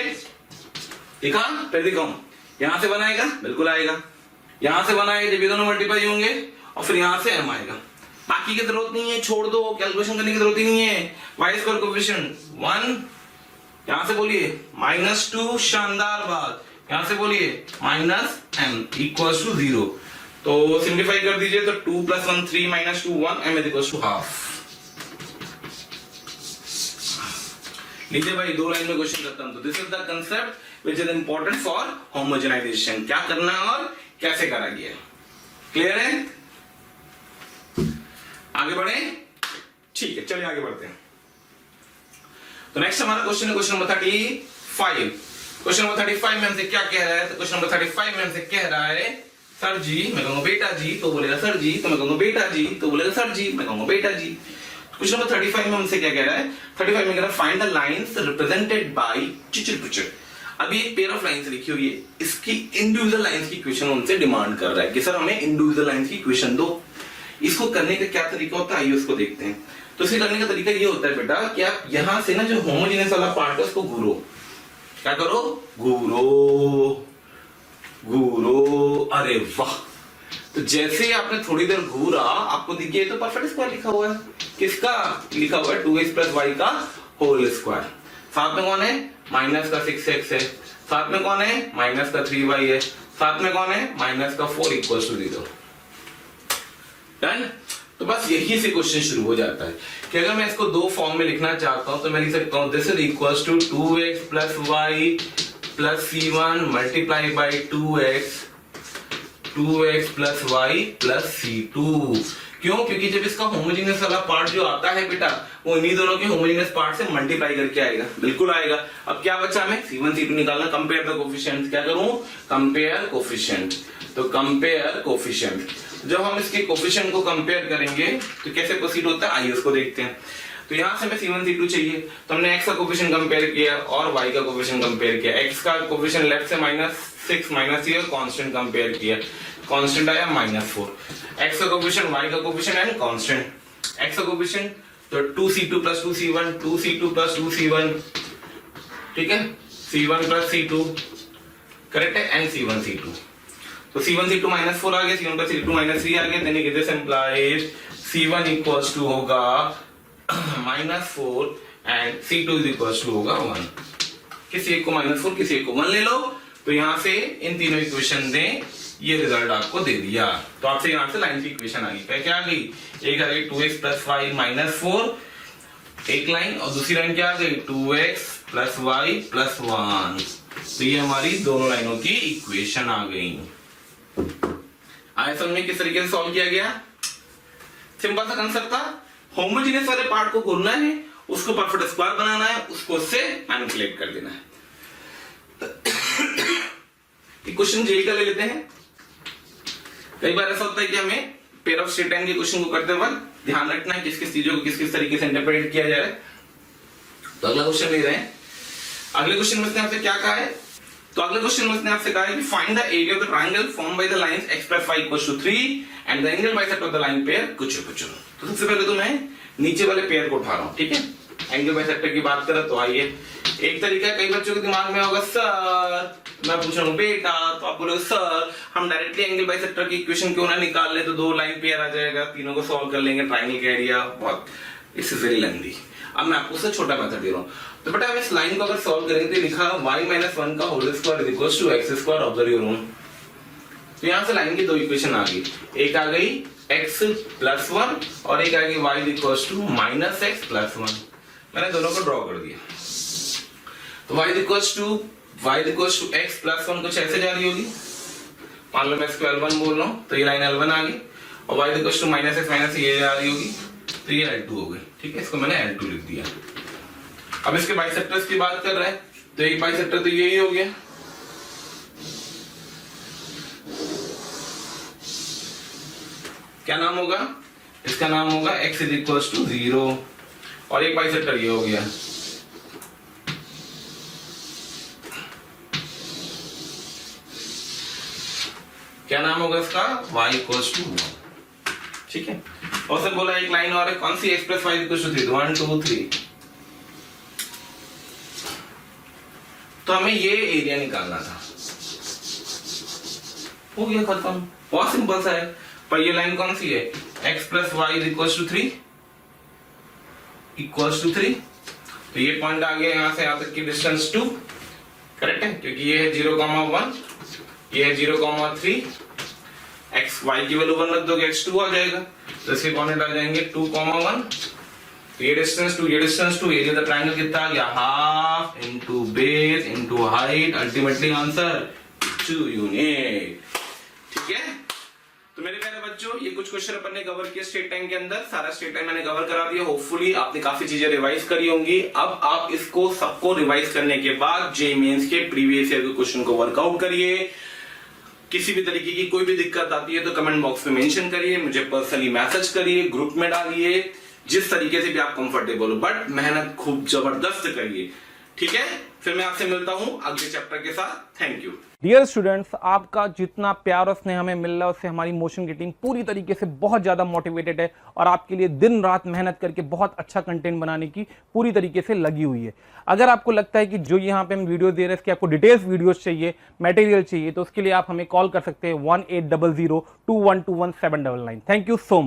देखा? फिर दिखाऊं, यहां से 1 आएगा, बिल्कुल आएगा, यहां से 1 आएगा जब ये दोनों मल्टीप्लाई होंगे, और फिर यहां से m आएगा। बाकी की जरूरत नहीं है, छोड़ दो, कैलकुलेशन करने की जरूरत ही नहीं है। y स्क्वायर कोएफिशिएंट 1, यहां से बोलिए -2, शानदार बात, यहां से बोलिए माइनस m इक्वल्स टू 0। तो सिंप्लीफाई कर दीजिए, तो 2 + 1 3 - 2 1, m इक्वल्स टू हाफ। लीजिए भाई, 2 लाइन में क्वेश्चन करता हूं। तो this is the concept which is important for homogenization, क्या करना है और कैसे करा गया। क्लियर है? आगे बढ़े? ठीक है, चलिए आगे बढ़ते हैं। तो नेक्स्ट हमारा क्वेश्चन है क्वेश्चन नंबर 35। क्वेश्चन नंबर 35 में हमसे क्या कह रहा है? तो क्वेश्चन नंबर 35 में हमसे कह रहा है सर जी, मैं कहूंगा बेटा जी, तो बोलेगा सर जी, तो मैं कहूंगा बेटा जी, तो बोलेगा सर जी, मैं कहूंगा बेटा जी। क्वेश्चन नंबर 35 में हमसे क्या कह रहा है? 35 में कह रहा है find the lines represented by चिचर पिचर। अभी एक पेयर ऑफ लाइंस लिखी हुई है, इसकी इंडिविजुअल लाइंस की इक्वेशन उनसे डिमांड कर रहा है कि सर हमें इंडिविजुअल लाइंस की इक्वेशन दो। इसको करने का क्या तरीका होता है, आइए उसको देखते हैं। तो इसे करने का तरीका ये होता है बेटा कि आप यहां से ना जो होमोजेनियस वाला पार्ट है उसको घूरो। क्या करो? घूरो घूरो। अरे वाह! तो जैसे ही आपने थोड़ी देर घूरा, आपको देखिए तो परफेक्ट स्क्वायर लिखा हुआ है। किसका लिखा हुआ है? 2x + y का होल स्क्वायर। साथ में कौन है? माइनस का 6x है। साथ में कौन है? माइनस का 3y है। साथ में कौन है? माइनस का 4 = 0। डन। तो बस यही से क्वेश्चन शुरू हो जाता है कि अगर मैं इसको दो फॉर्म में लिखना चाहता हूं तो मैं लिख सकता हूं this is equals to 2x + y + c1 multiply by 2x + y + c2। क्यों? क्योंकि जब इसका होमोजेनियस वाला पार्ट जो आता है बेटा, वो इन्हीं दोनों के होमोजेनियस पार्ट से मल्टीप्लाई करके आएगा। बिल्कुल आएगा। अब क्या बचा हमें? c1 c2 निकालना। Compare the coefficient. क्या करूं? Compare coefficient. तो कंपेयर कोफिशिएंट। जब हम इसके कोफिशिएंट को कंपेयर करेंगे तो कैसे प्रोसीड होता है, आइए उसको देखते हैं। तो यहां से हमें c1 c2 चाहिए, तो हमने x का कोफिशिएंट कंपेयर किया और y का कोफिशिएंट कंपेयर किया। x का कोफिशिएंट लेफ्ट से -6 -3 और कांस्टेंट कंपेयर किया, कांस्टेंट आया -4। x का कोफिशिएंट, y का कोफिशिएंट एंड कांस्टेंट। x का कोफिशिएंट तो 2c2 + 2c1, 2c2 + 2c1, ठीक है, c1 + c2, करेक्ट है, एंड c1 c2। तो c1 c2 -4 आ गया, c1 + c2 -3 आ गया। देन दिस इंप्लाइज c1 = होगा -4 एंड c2 = होगा 1। किसी एक को -4 किसी एक को 1 ले लो। तो यहां से इन तीनों इक्वेशन दें, ये रिजल्ट आपको दे दिया। तो आपसे यहां से लाइन की इक्वेशन आ गई। क्या आ गई? एक आ गई 2x + y -4 एक लाइन, और दूसरी लाइन क्या आ गई? 2x + y + 1। तो ये हमारी दोनों लाइनों की इक्वेशन आ गई। आए समझ में किस तरीके से सॉल्व किया गया? सिंपल सा कंसेप्ट था। होमोजेनियस वाले पार्ट को घूरना है, उसको परफेक्ट स्क्वायर बनाना है, उसको उससे मैनिपुलेट कर देना है। क्वेश्चन जेई का ले लेते हैं। कई बार ऐसा होता है कि हमें पेयर ऑफ स्ट्रेट लाइन के क्वेश्चन को करते वक्त ध्यान रखना है किस किस चीजों को किस किस तरीके से इंटरप्रेट किया जा रहा है। तो अगला क्वेश्चन ले रहे हैं। अगले क्वेश्चन में आपसे क्या कहा है? तो अगले क्वेश्चन में आपसे कहा है कि find the area of the triangle form by the lines x + y = 3 and the angle bisector of the line pair कुछ। तो सबसे पहले तो मैं नीचे वाले पेयर को उठा रहा हूं, ठीक है। एंगल बाइसेक्टर की बात करें तो आइए, एक तरीका कई बच्चों के दिमाग में होगा सर मैं पूछ रहा हूं बेटा, तो आप बोलोगे सर हम डायरेक्टली एंगल बाइसेक्टर की इक्वेशन क्यों ना निकाल ले, तो दो लाइन पेयर आ जाएगा, तीनों को सॉल्व कर लेंगे, ट्रायंगल का एरिया बहुत इट्स वेरी लेंथी। अब मैं आपको उससे छोटा मेथड दे रहा हूं। तो बेटा अब इस लाइन को अगर सॉल्व करेंगे तो लिखा y - 1 का whole square = x²। Observe your own. तो यहां से लाइन की दो इक्वेशन आ गई, एक आ गई x + 1 और एक आ गई y = -x + 1। मैंने दोनों को ड्रॉ कर दिया। तो y = x + 1 कुछ ऐसे जा रही होगी। मान लो मैं इसको L1 बोल रहा हूं, तो ये लाइन L1 आ गई, और y = -x - ये जा रही होगी, तो ये L2 हो गई, ठीक है। इसको मैंने L2 लिख दिया। अब इसके बाइसेक्टर्स की बात कर रहे हैं, तो एक बाइसेक्टर तो यही हो गया, क्या नाम होगा इसका? नाम होगा x = 0, और एक बाइसेक्टर ये हो गया, क्या नाम होगा इसका? y = 1, ठीक है। और से बोला एक लाइन और है, कौन सी? x + y = 3, 1 2 3। तो हमें ये एरिया निकालना था, हो गया खत्म, बहुत सिंपल सा है। पर ये लाइन कौन सी है? x + y = 3 तो ये पॉइंट आ गया, यहां से यहां तक की डिस्टेंस 2, करेक्ट है, क्योंकि ये है 0,1, ये है 0,3। x y की वैल्यू 1 रख दोगे x2 आ जाएगा, तो इसके कोऑर्डिनेट आ जाएंगे 2,1। ये डिस्टेंस 2, ये डिस्टेंस 2, एरिया द ट्रायंगल कितना आ गया? Half into base into height, ultimately answer 2 unit, ठीक है। तो मेरे प्यारे बच्चों बच्चों, ये कुछ क्वेश्चन अपन ने कवर किया स्टेट टाइम के अंदर, सारा स्टेट टाइम मैंने कवर करा दिया। होपफुली आपने काफी चीजें रिवाइज करी होंगी। अब आप इसको सबको रिवाइज करने के बाद जेईई मेंस के प्रीवियस ईयर के क्वेश्चन को वर्कआउट करिए। किसी भी तरीके की कोई भी दिक्कत आती है तो कमेंट बॉक्स में मेंशन करिए, मुझे पर्सनली मैसेज करिए, ग्रुप में डालिए, जिस तरीके से भी आप कंफर्टेबल हो, बट मेहनत खूब जबरदस्त करिए। ठीक है, फिर मैं आपसे मिलता हूं अगले चैप्टर के साथ। Thank you. डियर स्टूडेंट्स, आपका जितना प्यार और स्नेह हमें मिल रहा है उससे हमारी मोशन की टीम पूरी तरीके से बहुत ज़्यादा मोटिवेटेड है और आपके लिए दिन रात मेहनत करके बहुत अच्छा कंटेंट बनाने की पूरी तरीके से लगी हुई है। अगर आपको लगता है कि जो यहाँ पे हम वीडियो दे रहे हैं इसके आपको डिटेल्स वीडियोस चाहिए, मटेरियल चाहिए, तो उसके लिए आप हमें कॉल कर सकते हैं 1800 2121 799। Thank you so much.